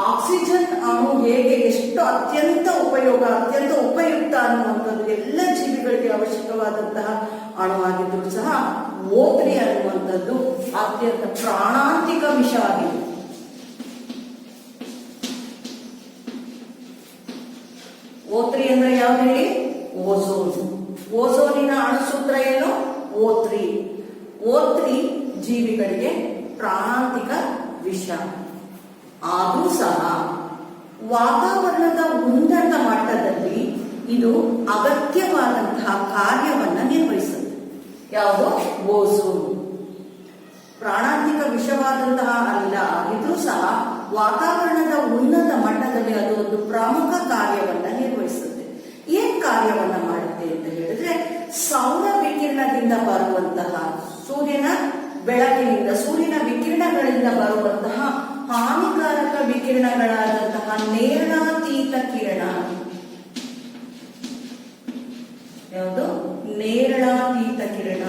Speaker 1: ಆಕ್ಸಿಜನ್ ಅಣು ಹೇಗೆ ಎಷ್ಟು ಅತ್ಯಂತ ಉಪಯುಕ್ತ ಅನ್ನುವಂಥದ್ದು ಎಲ್ಲ ಜೀವಿಗಳಿಗೆ ಅವಶ್ಯಕವಾದಂತಹ ಅಣು ಆಗಿದ್ರು ಸಹ O3 ಅನ್ನುವಂಥದ್ದು ಅತ್ಯಂತ ಪ್ರಾಣಾಂತಿಕ ವಿಷ ಆಗಿದೆ. O3 ಅಂದ್ರೆ ಯಾವ್ದು ಹೇಳಿ? ಓಝೋನ್. ಓಝೋನಿನ ಅಣುಸೂತ್ರ ಏನು? O3. O3 ಜೀವಿಗಳಿಗೆ ಪ್ರಾಣಾಂತಿಕ ವಿಷ. ಆದರೂ ಸಹ ವಾತಾವರಣದ ಉನ್ನತ ಮಟ್ಟದಲ್ಲಿ ಇದು ಅಗತ್ಯವಾದಂತಹ ಕಾರ್ಯವನ್ನ ನಿರ್ವಹಿಸುತ್ತೆ. ಯಾವುದು? ಓಝೋನ್. ಪ್ರಾಣಾಂತಿಕ ವಿಷವಾದಂತಹ ಅನಿಲ ಆಗಿದ್ರೂ ಸಹ ವಾತಾವರಣದ ಉನ್ನತ ಮಟ್ಟದಲ್ಲಿ ಅದು ಒಂದು ಪ್ರಮುಖ ಕಾರ್ಯವನ್ನ ನಿರ್ವಹಿಸುತ್ತೆ. ಏನ್ ಕಾರ್ಯವನ್ನ ಮಾಡುತ್ತೆ ಅಂತ ಹೇಳಿದ್ರೆ, ಸೌರ ವಿಕಿರಣದಿಂದ ಬರುವಂತಹ ಸೂರ್ಯನ ಬೆಳಕಿನಿಂದ, ಸೂರ್ಯನ ವಿಕಿರಣಗಳಿಂದ ಬರುವಂತಹ ಹಾನಿಕಾರಕ ವಿಕಿರಣಗಳಾದಂತಹ ನೇರಳಾತೀತ ಕಿರಣ, ಯಾವುದು? ನೇರಳಾತೀತ ಕಿರಣ,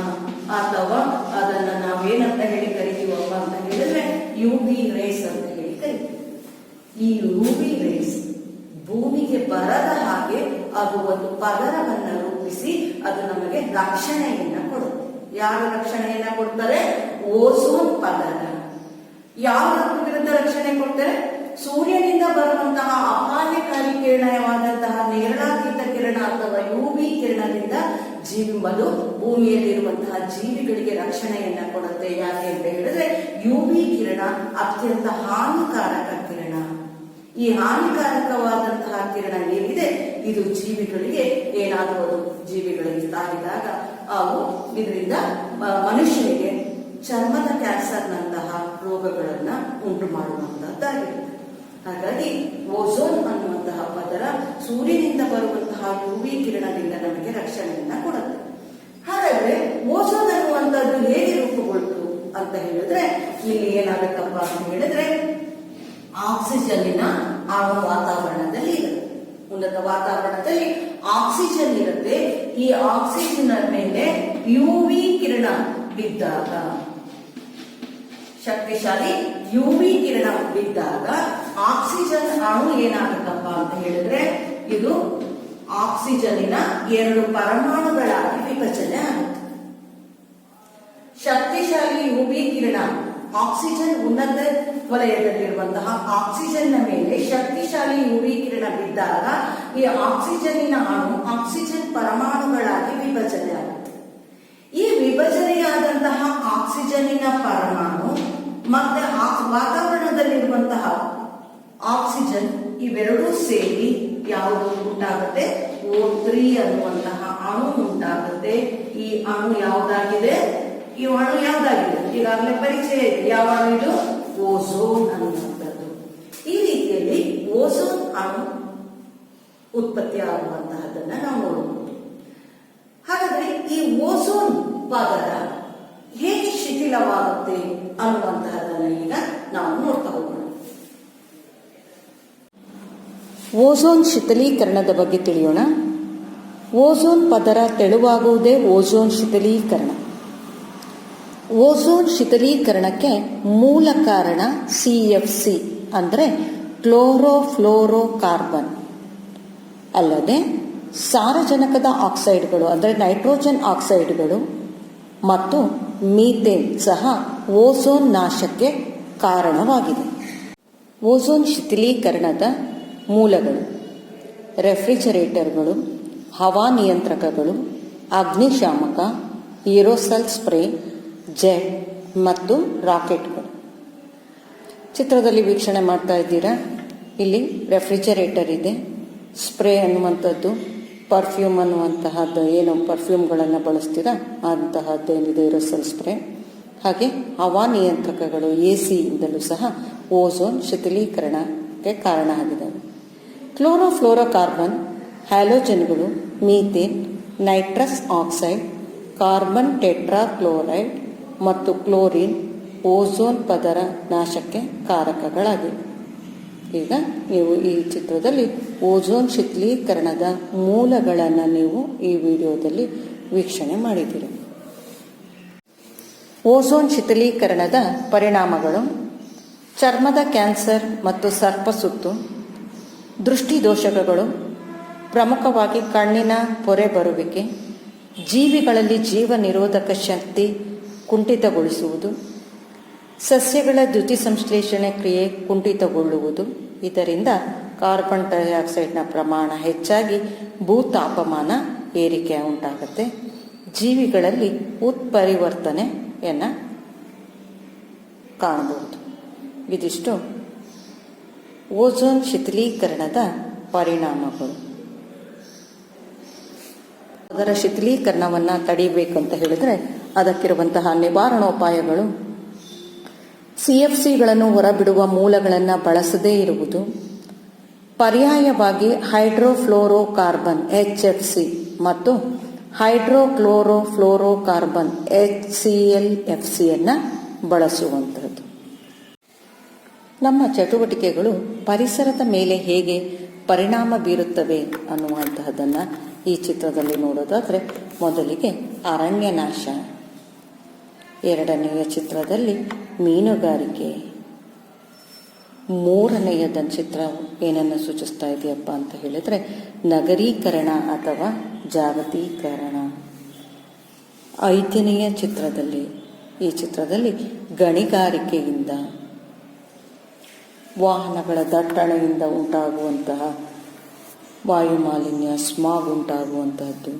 Speaker 1: ಅಥವಾ ಅದನ್ನ ನಾವೇನಂತ ಹೇಳಿ ಕರಿತೀವಪ್ಪ ಅಂತ ಹೇಳಿದ್ರೆ ಯುವಿ ರೇಸ್ ಅಂತ ಹೇಳಿ ಕರಿತೀವಿ. ಈ ಯುವಿ ರೇಸ್ ಭೂಮಿಗೆ ಬರದ ಹಾಗೆ ಅದು ಒಂದು ಪದರವನ್ನ ರೂಪಿಸಿ ಅದು ನಮಗೆ ರಕ್ಷಣೆಯನ್ನ ಕೊಡುತ್ತೆ. ಯಾರು ರಕ್ಷಣೆಯನ್ನ ಕೊಡ್ತಾರೆ? ಓಝೋನ್ ಪದರ. ಯಾವ ವಿರುದ್ಧ ರಕ್ಷಣೆ ಕೊಡ್ತಾರೆ? ಸೂರ್ಯನಿಂದ ಬರುವಂತಹ ಅಪಾಯಕಾರಿ ಕಿರಣವಾದಂತಹ ನೇರಳಾತೀತ ಕಿರಣ ಅಥವಾ ಯುವಿ ಕಿರಣದಿಂದ ಭೂಮಿಯಲ್ಲಿರುವಂತಹ ಜೀವಿಗಳಿಗೆ ರಕ್ಷಣೆಯನ್ನ ಕೊಡುತ್ತೆ. ಯಾಕೆ ಅಂತ ಹೇಳಿದ್ರೆ ಯುವಿ ಕಿರಣ ಅತ್ಯಂತ ಹಾನಿಕಾರಕ ಕಿರಣ. ಈ ಹಾನಿಕಾರಕವಾದಂತಹ ಕಿರಣ ಏನಿದೆ ಇದು ಜೀವಿಗಳಿಗೆ ಏನಾದರೂ ಅದು ಜೀವಿಗಳಿಗೆ ತಾಗಿದಾಗ ಅವು ಇದರಿಂದ ಮನುಷ್ಯನಿಗೆ ಚರ್ಮದ ಕ್ಯಾನ್ಸರ್ನಂತಹ ರೋಗಗಳನ್ನ ಉಂಟು ಮಾಡುವಂತಹದ್ದಾಗಿದೆ. ಹಾಗಾಗಿ ಓಝೋನ್ ಅನ್ನುವಂತಹ ಪದರ ಸೂರ್ಯನಿಂದ ಬರುವಂತಹ ಯುವಿ ಕಿರಣದಿಂದ ನಮಗೆ ರಕ್ಷಣೆಯನ್ನ ಕೊಡುತ್ತೆ. ಹಾಗಾದ್ರೆ ಓಝೋನ್ ಅನ್ನುವಂಥದ್ದು ಹೇಗೆ ರೂಪುಗೊಳ್ತು ಅಂತ ಹೇಳಿದ್ರೆ, ಇಲ್ಲಿ ಏನಾಗತ್ತಪ್ಪ ಅಂತ ಹೇಳಿದ್ರೆ ಆಕ್ಸಿಜನ್ನಿನ ಅಣು ವಾತಾವರಣದಲ್ಲಿ ಇರುತ್ತೆ. ಉನ್ನತ ವಾತಾವರಣದಲ್ಲಿ ಆಕ್ಸಿಜನ್ ಇರುತ್ತೆ. ಈ ಆಕ್ಸಿಜನ್ ಮೇಲೆ ಯುವಿ ಕಿರಣ ಬಿದ್ದಾಗ, ಶಕ್ತಿಶಾಲಿ ಯುವಿ ಕಿರಣ ಬಿದ್ದಾಗ ಆಕ್ಸಿಜನ್ ಅಣು ಏನಾಗುತ್ತಪ್ಪ ಅಂತ ಹೇಳಿದ್ರೆ ಇದು ಆಕ್ಸಿಜನ್ನಿನ 2 ಪರಮಾಣುಗಳಾಗಿ ವಿಭಜನೆ ಆಗುತ್ತೆ. ಶಕ್ತಿಶಾಲಿ ಯುವಿ ಕಿರಣ ಆಕ್ಸಿಜನ್ ಉನ್ನತ ವಲಯದಲ್ಲಿರುವಂತಹ ಆಕ್ಸಿಜನ್ ನ ಮೇಲೆ ಶಕ್ತಿಶಾಲಿ ಯುವಿ ಕಿರಣ ಬಿದ್ದಾಗ ಈ ಆಕ್ಸಿಜನ್ನಿನ ಅಣು ಆಕ್ಸಿಜನ್ ಪರಮಾಣುಗಳಾಗಿ ವಿಭಜನೆ ಆಗುತ್ತೆ. ಈ ವಿಭಜನೆಯಾದಂತಹ ಆಕ್ಸಿಜನ್ನಿನ ಪರಮಾಣು ಮತ್ತೆ ವಾತಾವರಣದಲ್ಲಿರುವಂತಹ ಆಕ್ಸಿಜನ್ ಇವೆರಡೂ ಸೇರಿ ಯಾವುದು ಉಂಟಾಗುತ್ತೆ? O3 ಅನ್ನುವಂತಹ ಅಣು ಉಂಟಾಗುತ್ತೆ. ಈ ಅಣು ಯಾವುದಾಗಿದೆ? ಈ ಅಣು ಯಾವುದಾಗಿದೆ? ಈಗಾಗಲೇ ಪರಿಚಯ ಇದೆ. ಯಾವ ಅಣು ಇದು? ಓಝೋನ್ ಅನ್ನುವಂಥದ್ದು. ಈ ರೀತಿಯಲ್ಲಿ ಓಝೋನ್ ಅಣು ಉತ್ಪತ್ತಿ ಆಗುವಂತಹದನ್ನ ನಾವು ನೋಡಬಹುದು. ಹಾಗಾದ್ರೆ ಈ ಓಝೋನ್ ಪದರ ಹೇಗೆ ಶಿಥಿಲವಾಗುತ್ತೆ ಅನ್ನುವಂತಹದನ್ನ ಈಗ ನಾವು ನೋಡ್ತಾ ಹೋಗೋಣ.
Speaker 2: ಓಝೋನ್ ಶಿಥಿಲೀಕರಣದ ಬಗ್ಗೆ ತಿಳಿಯೋಣ. ಓಝೋನ್ ಪದರ ತೆಳುವಾಗುವುದೇ ಓಝೋನ್ ಶಿಥಿಲೀಕರಣ. ಓಝೋನ್ ಶಿಥಿಲೀಕರಣಕ್ಕೆ ಮೂಲ ಕಾರಣ CFC ಅಂದರೆ ಕ್ಲೋರೋಫ್ಲೋರೋ ಕಾರ್ಬನ್ ಅಲ್ಲದೆ ಸಾರಜನಕದ ಆಕ್ಸೈಡ್ಗಳು ಅಂದರೆ ನೈಟ್ರೋಜನ್ ಆಕ್ಸೈಡ್ಗಳು ಮತ್ತು ಮೀಥೇನ್ ಸಹ ಓಝೋನ್ ನಾಶಕ್ಕೆ ಕಾರಣವಾಗಿದೆ. ಓಝೋನ್ ಶಿಥಿಲೀಕರಣದ ಮೂಲಗಳು ರೆಫ್ರಿಜರೇಟರ್ಗಳು, ಹವಾನಿಯಂತ್ರಕಗಳು, ಅಗ್ನಿಶಾಮಕ, ಏರೋಸಾಲ್ ಸ್ಪ್ರೇ, ಜೆಟ್ ಮತ್ತು ರಾಕೆಟ್ಗಳು. ಚಿತ್ರದಲ್ಲಿ ವೀಕ್ಷಣೆ ಮಾಡ್ತಾ ಇದ್ದೀರಾ. ಇಲ್ಲಿ ರೆಫ್ರಿಜರೇಟರ್ ಇದೆ. ಸ್ಪ್ರೇ ಅನ್ನುವಂಥದ್ದು ಪರ್ಫ್ಯೂಮ್ ಅನ್ನುವಂತಹದ್ದು, ಏನು ಪರ್ಫ್ಯೂಮ್ಗಳನ್ನು ಬಳಸ್ತೀರಾ ಅಂತಹದ್ದೇನಿದೆ ಏರೋಸಾಲ್ ಸ್ಪ್ರೇ. ಹಾಗೆ ಹವಾನಿಯಂತ್ರಕಗಳು AC ಇಂದಲೂ ಸಹ ಓಝೋನ್ ಶಿಥಿಲೀಕರಣಕ್ಕೆ ಕಾರಣ ಆಗಿದ್ದಾವೆ. ಕ್ಲೋರೋಫ್ಲೋರೋಕಾರ್ಬನ್, ಹ್ಯಾಲೋಜನ್ಗಳು, methane, nitrous oxide, carbon tetrachloride ಮತ್ತು ಕ್ಲೋರಿನ್ ಓಝೋನ್ ಪದರ ನಾಶಕ್ಕೆ ಕಾರಕಗಳಾಗಿವೆ. ಈಗ ನೀವು ಈ ಚಿತ್ರದಲ್ಲಿ ಓಝೋನ್ ಶಿಥಿಲೀಕರಣದ ಮೂಲಗಳನ್ನು ನೀವು ಈ ವಿಡಿಯೋದಲ್ಲಿ ವೀಕ್ಷಣೆ ಮಾಡಿದ್ದೀರಿ. ಓಝೋನ್ ಶಿಥಿಲೀಕರಣದ ಪರಿಣಾಮಗಳು ಚರ್ಮದ ಕ್ಯಾನ್ಸರ್ ಮತ್ತು ಸರ್ಪಸುತ್ತು, ದೃಷ್ಟಿದೋಷಗಳು, ಪ್ರಮುಖವಾಗಿ ಕಣ್ಣಿನ ಪೊರೆ ಬರುವಿಕೆ, ಜೀವಿಗಳಲ್ಲಿ ಜೀವ ನಿರೋಧಕ ಶಕ್ತಿ ಕುಂಠಿತಗೊಳಿಸುವುದು, ಸಸ್ಯಗಳ ದ್ಯುತಿ ಸಂಶ್ಲೇಷಣೆ ಕ್ರಿಯೆ ಕುಂಠಿತಗೊಳ್ಳುವುದು. ಇದರಿಂದ ಕಾರ್ಬನ್ ಡೈಆಕ್ಸೈಡ್ನ ಪ್ರಮಾಣ ಹೆಚ್ಚಾಗಿ ಭೂತಾಪಮಾನ ಏರಿಕೆ ಉಂಟಾಗುತ್ತೆ. ಜೀವಿಗಳಲ್ಲಿ ಉತ್ಪರಿವರ್ತನೆಯನ್ನು ಕಾಣಬಹುದು. ಇದಿಷ್ಟು ಓಝೋನ್ ಶಿಥಿಲೀಕರಣದ ಪರಿಣಾಮಗಳು. ಅದರ ಶಿಥಿಲೀಕರಣವನ್ನು ತಡೆಯಬೇಕಂತ ಹೇಳಿದ್ರೆ ಅದಕ್ಕಿರುವಂತಹ ನಿವಾರಣೋಪಾಯಗಳು CFCಗಳನ್ನು ಹೊರಬಿಡುವ ಮೂಲಗಳನ್ನು ಬಳಸದೇ ಇರುವುದು, ಪರ್ಯಾಯವಾಗಿ ಹೈಡ್ರೋಫ್ಲೋರೋಕಾರ್ಬನ್ HFC ಮತ್ತು ಹೈಡ್ರೋಕ್ಲೋರೋಫ್ಲೋರೋಕಾರ್ಬನ್ HClFCಯನ್ನು ಬಳಸುವಂಥದ್ದು. ನಮ್ಮ ಚಟುವಟಿಕೆಗಳು ಪರಿಸರದ ಮೇಲೆ ಹೇಗೆ ಪರಿಣಾಮ ಬೀರುತ್ತವೆ ಅನ್ನುವಂತಹದ್ದನ್ನು ಈ ಚಿತ್ರದಲ್ಲಿ ನೋಡೋದಾದರೆ, ಮೊದಲಿಗೆ ಅರಣ್ಯನಾಶ, ಎರಡನೆಯ ಚಿತ್ರದಲ್ಲಿ ಮೀನುಗಾರಿಕೆ, ಮೂರನೆಯದ ಚಿತ್ರ ಏನನ್ನು ಸೂಚಿಸ್ತಾ ಇದೆಯಪ್ಪ ಅಂತ ಹೇಳಿದ್ರೆ ನಗರೀಕರಣ ಅಥವಾ ಜಾಗತೀಕರಣ. ಐದನೆಯ ಚಿತ್ರದಲ್ಲಿ, ಈ ಚಿತ್ರದಲ್ಲಿ ಗಣಿಗಾರಿಕೆಯಿಂದ, ವಾಹನಗಳ ದಟ್ಟಣೆಯಿಂದ ಉಂಟಾಗುವಂತಹ ವಾಯುಮಾಲಿನ್ಯ, ಸ್ಮಾಗ್ ಉಂಟಾಗುವಂತಹದ್ದು,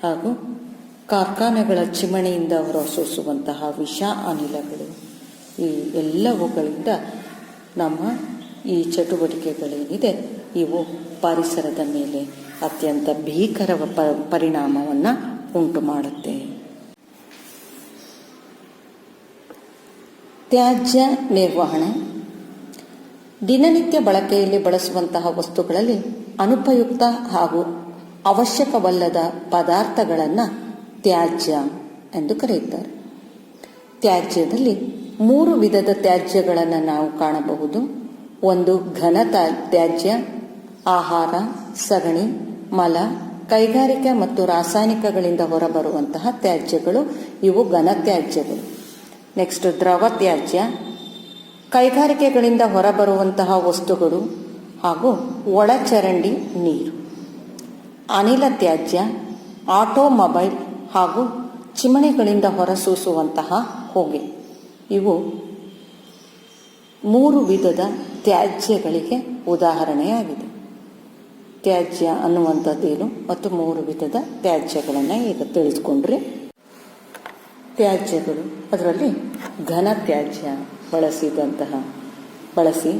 Speaker 2: ಹಾಗೂ ಕಾರ್ಖಾನೆಗಳ ಚಿಮಣಿಯಿಂದ ಹೊರಸೂಸುವಂತಹ ವಿಷ ಅನಿಲಗಳು, ಈ ಎಲ್ಲವುಗಳಿಂದ ನಮ್ಮ ಈ ಚಟುವಟಿಕೆಗಳೇನಿದೆ ಇವು ಪರಿಸರದ ಮೇಲೆ ಅತ್ಯಂತ ಭೀಕರ ಪರಿಣಾಮವನ್ನು ಉಂಟು ಮಾಡುತ್ತೆ. ತ್ಯಾಜ್ಯ ನಿರ್ವಹಣೆ. ದಿನನಿತ್ಯ ಬಳಕೆಯಲ್ಲಿ ಬಳಸುವಂತಹ ವಸ್ತುಗಳಲ್ಲಿ ಅನುಪಯುಕ್ತ ಹಾಗೂ ಅವಶ್ಯಕವಲ್ಲದ ಪದಾರ್ಥಗಳನ್ನು ತ್ಯಾಜ್ಯ ಎಂದು ಕರೆಯುತ್ತಾರೆ. ತ್ಯಾಜ್ಯದಲ್ಲಿ 3 ವಿಧದ ತ್ಯಾಜ್ಯಗಳನ್ನು ನಾವು ಕಾಣಬಹುದು. ಒಂದು ಘನ ತ್ಯಾಜ್ಯ, ಆಹಾರ, ಸಗಣಿ, ಮಲ, ಕೈಗಾರಿಕೆ ಮತ್ತು ರಾಸಾಯನಿಕಗಳಿಂದ ಹೊರಬರುವಂತಹ ತ್ಯಾಜ್ಯಗಳು, ಇವು ಘನ ತ್ಯಾಜ್ಯಗಳು. ನೆಕ್ಸ್ಟ್ ದ್ರವ ತ್ಯಾಜ್ಯ, ಕೈಗಾರಿಕೆಗಳಿಂದ ಹೊರಬರುವಂತಹ ವಸ್ತುಗಳು ಹಾಗೂ ಒಳಚರಂಡಿ ನೀರು. ಅನಿಲ ತ್ಯಾಜ್ಯ, ಆಟೋಮೊಬೈಲ್ ಹಾಗೂ ಚಿಮಣಿಗಳಿಂದ ಹೊರಸೂಸುವಂತಹ ಹೊಗೆ. ಇವು 3 ವಿಧದ ತ್ಯಾಜ್ಯಗಳಿಗೆ ಉದಾಹರಣೆಯಾಗಿದೆ. ತ್ಯಾಜ್ಯ ಅನ್ನುವಂಥದ್ದೇನು ಮತ್ತು 3 ವಿಧದ ತ್ಯಾಜ್ಯಗಳನ್ನು ಈಗ ತಿಳಿದುಕೊಂಡ್ರೆ, ತ್ಯಾಜ್ಯಗಳು ಅದರಲ್ಲಿ ಘನ ತ್ಯಾಜ್ಯ, ಬಳಸಿ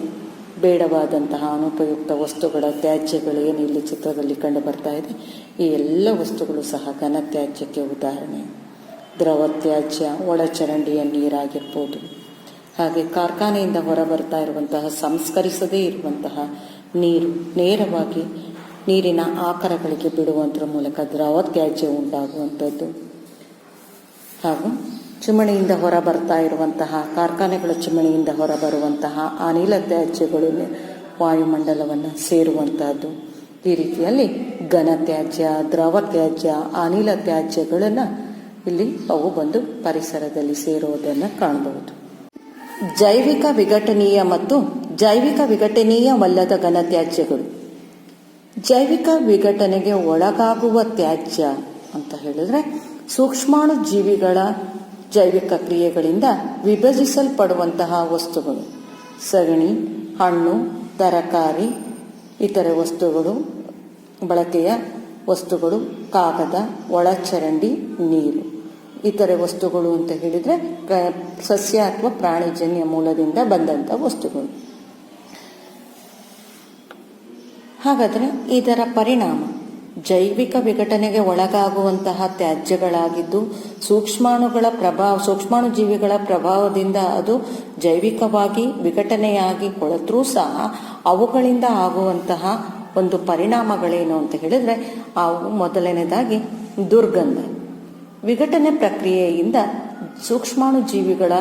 Speaker 2: ಬೇಡವಾದಂತಹ ಅನುಪಯುಕ್ತ ವಸ್ತುಗಳ ತ್ಯಾಜ್ಯಗಳು ಏನು ಇಲ್ಲಿ ಚಿತ್ರದಲ್ಲಿ ಕಂಡು ಬರ್ತಾ ಇದೆ, ಈ ಎಲ್ಲ ವಸ್ತುಗಳು ಸಹ ಘನ ತ್ಯಾಜ್ಯಕ್ಕೆ ಉದಾಹರಣೆ. ದ್ರವ ತ್ಯಾಜ್ಯ ಒಳಚರಂಡಿಯ ನೀರಾಗಿರ್ಬೋದು, ಹಾಗೆ ಕಾರ್ಖಾನೆಯಿಂದ ಹೊರಬರ್ತಾ ಇರುವಂತಹ ಸಂಸ್ಕರಿಸದೇ ಇರುವಂತಹ ನೀರು ನೇರವಾಗಿ ನೀರಿನ ಆಕರಗಳಿಗೆ ಬಿಡುವಂಥರ ಮೂಲಕ ದ್ರವ ತ್ಯಾಜ್ಯ ಉಂಟಾಗುವಂಥದ್ದು, ಹಾಗೂ ಚಿಮಣಿಯಿಂದ ಹೊರಬರ್ತಾ ಇರುವಂತಹ ಕಾರ್ಖಾನೆಗಳ ಚಿಮಣಿಯಿಂದ ಹೊರಬರುವಂತಹ ಅನಿಲ ತ್ಯಾಜ್ಯಗಳು ವಾಯುಮಂಡಲವನ್ನು ಸೇರುವಂತಹದ್ದು. ಈ ರೀತಿಯಲ್ಲಿ ಘನ ತ್ಯಾಜ್ಯ, ದ್ರವ ತ್ಯಾಜ್ಯ, ಅನಿಲ ತ್ಯಾಜ್ಯಗಳನ್ನು ಇಲ್ಲಿ ಅವು ಬಂದು ಪರಿಸರದಲ್ಲಿ ಸೇರುವುದನ್ನು ಕಾಣಬಹುದು. ಜೈವಿಕ ವಿಘಟನೀಯ ಮತ್ತು ಜೈವಿಕ ವಿಘಟನೀಯವಲ್ಲದ ಘನ ತ್ಯಾಜ್ಯಗಳು. ಜೈವಿಕ ವಿಘಟನೆಗೆ ಒಳಗಾಗುವ ತ್ಯಾಜ್ಯ ಅಂತ ಹೇಳಿದ್ರೆ ಸೂಕ್ಷ್ಮಾಣು ಜೀವಿಗಳ ಜೈವಿಕ ಕ್ರಿಯೆಗಳಿಂದ ವಿಭಜಿಸಲ್ಪಡುವಂತಹ ವಸ್ತುಗಳು, ಸಗಣಿ, ಹಣ್ಣು, ತರಕಾರಿ, ಇತರೆ ವಸ್ತುಗಳು, ಬಳಕೆಯ ವಸ್ತುಗಳು, ಕಾಗದ, ಒಳಚರಂಡಿ, ನೀರು. ಇತರೆ ವಸ್ತುಗಳು ಅಂತ ಹೇಳಿದ್ರೆ ಸಸ್ಯ ಅಥವಾ ಪ್ರಾಣಿಜನ್ಯ ಮೂಲದಿಂದ ಬಂದಂಥ ವಸ್ತುಗಳು. ಹಾಗಾದರೆ ಇದರ ಪರಿಣಾಮ ಜೈವಿಕ ವಿಘಟನೆಗೆ ಒಳಗಾಗುವಂತಹ ತ್ಯಾಜ್ಯಗಳಾಗಿದ್ದು ಸೂಕ್ಷ್ಮಾಣು ಜೀವಿಗಳ ಪ್ರಭಾವದಿಂದ ಅದು ಜೈವಿಕವಾಗಿ ವಿಘಟನೆಯಾಗಿ ಕೊಳತ್ರೂ ಸಹ ಅವುಗಳಿಂದ ಆಗುವಂತಹ ಒಂದು ಪರಿಣಾಮಗಳೇನು ಅಂತ ಹೇಳಿದ್ರೆ ಅವು ಮೊದಲನೇದಾಗಿ ದುರ್ಗಂಧ. ವಿಘಟನೆ ಪ್ರಕ್ರಿಯೆಯಿಂದ ಸೂಕ್ಷ್ಮಾಣು ಜೀವಿಗಳ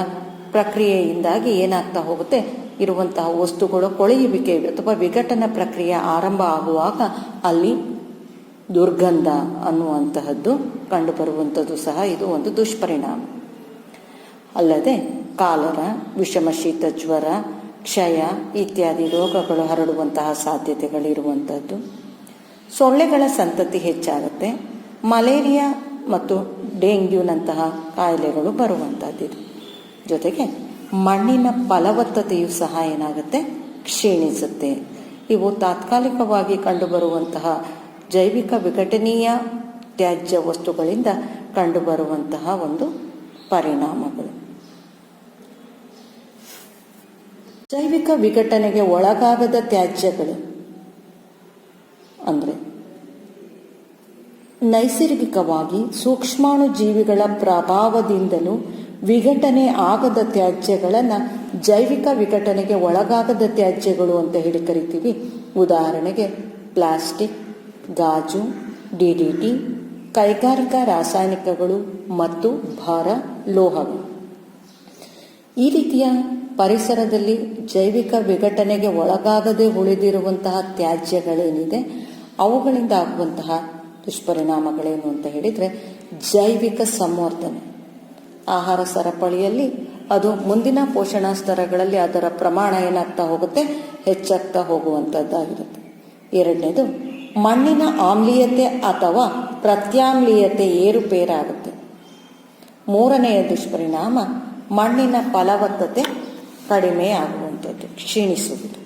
Speaker 2: ಪ್ರಕ್ರಿಯೆಯಿಂದಾಗಿ ಏನಾಗ್ತಾ ಹೋಗುತ್ತೆ, ಇರುವಂತಹ ವಸ್ತುಗಳು ಕೊಳೆಯುವಿಕೆ ಅಥವಾ ವಿಘಟನಾ ಪ್ರಕ್ರಿಯೆ ಆರಂಭ ಆಗುವಾಗ ಅಲ್ಲಿ ದುರ್ಗಂಧ ಅನ್ನುವಂತಹದ್ದು ಕಂಡುಬರುವಂಥದ್ದು ಸಹ ಇದು ಒಂದು ದುಷ್ಪರಿಣಾಮ. ಅಲ್ಲದೆ ಕಾಲರ, ವಿಷಮ ಶೀತ ಜ್ವರ, ಕ್ಷಯ ಇತ್ಯಾದಿ ರೋಗಗಳು ಹರಡುವಂತಹ ಸಾಧ್ಯತೆಗಳಿರುವಂಥದ್ದು. ಸೊಳ್ಳೆಗಳ ಸಂತತಿ ಹೆಚ್ಚಾಗುತ್ತೆ. ಮಲೇರಿಯಾ ಮತ್ತು ಡೆಂಗ್ಯೂನಂತಹ ಕಾಯಿಲೆಗಳು ಬರುವಂಥದ್ದಿದೆ. ಜೊತೆಗೆ ಮಣ್ಣಿನ ಫಲವತ್ತತೆಯು ಸಹ ಏನಾಗುತ್ತೆ, ಕ್ಷೀಣಿಸುತ್ತೆ. ಇವು ತಾತ್ಕಾಲಿಕವಾಗಿ ಕಂಡುಬರುವಂತಹ ಜೈವಿಕ ವಿಘಟನೀಯ ತ್ಯಾಜ್ಯ ವಸ್ತುಗಳಿಂದ ಕಂಡುಬರುವಂತಹ ಒಂದು ಪರಿಣಾಮಗಳು. ಜೈವಿಕ ವಿಘಟನೆಗೆ ಒಳಗಾಗದ ತ್ಯಾಜ್ಯಗಳು ಅಂದರೆ ನೈಸರ್ಗಿಕವಾಗಿ ಸೂಕ್ಷ್ಮಾಣು ಜೀವಿಗಳ ಪ್ರಭಾವದಿಂದಲೂ ವಿಘಟನೆ ಆಗದ ತ್ಯಾಜ್ಯಗಳನ್ನು ಜೈವಿಕ ವಿಘಟನೆಗೆ ಒಳಗಾಗದ ತ್ಯಾಜ್ಯಗಳು ಅಂತ ಹೇಳಿ ಕರಿತೀವಿ. ಉದಾಹರಣೆಗೆ ಪ್ಲಾಸ್ಟಿಕ್, ಗಾಜು, DDT, ಕೈಗಾರಿಕಾ ರಾಸಾಯನಿಕಗಳು ಮತ್ತು ಭಾರ ಲೋಹಗಳು. ಈ ರೀತಿಯ ಪರಿಸರದಲ್ಲಿ ಜೈವಿಕ ವಿಘಟನೆಗೆ ಒಳಗಾಗದೆ ಉಳಿದಿರುವಂತಹ ತ್ಯಾಜ್ಯಗಳೇನಿದೆ ಅವುಗಳಿಂದ ಆಗುವಂತಹ ದುಷ್ಪರಿಣಾಮಗಳೇನು ಅಂತ ಹೇಳಿದರೆ ಜೈವಿಕ ಸಂವರ್ಧನೆ. ಆಹಾರ ಸರಪಳಿಯಲ್ಲಿ ಅದು ಮುಂದಿನ ಪೋಷಣಾ ಸ್ತರಗಳಲ್ಲಿ ಅದರ ಪ್ರಮಾಣ ಏನಾಗ್ತಾ ಹೋಗುತ್ತೆ, ಹೆಚ್ಚಾಗ್ತಾ ಹೋಗುವಂಥದ್ದಾಗಿರುತ್ತೆ. ಎರಡನೇದು, ಮಣ್ಣಿನ ಆಮ್ಲೀಯತೆ ಅಥವಾ ಪ್ರತ್ಯಾಮ್ಲೀಯತೆ ಏರುಪೇರಾಗುತ್ತೆ. ಮೂರನೆಯ ದುಷ್ಪರಿಣಾಮ ಮಣ್ಣಿನ ಫಲವತ್ತತೆ ಕಡಿಮೆ ಆಗುವಂಥದ್ದು, ಕ್ಷೀಣಿಸುವುದು.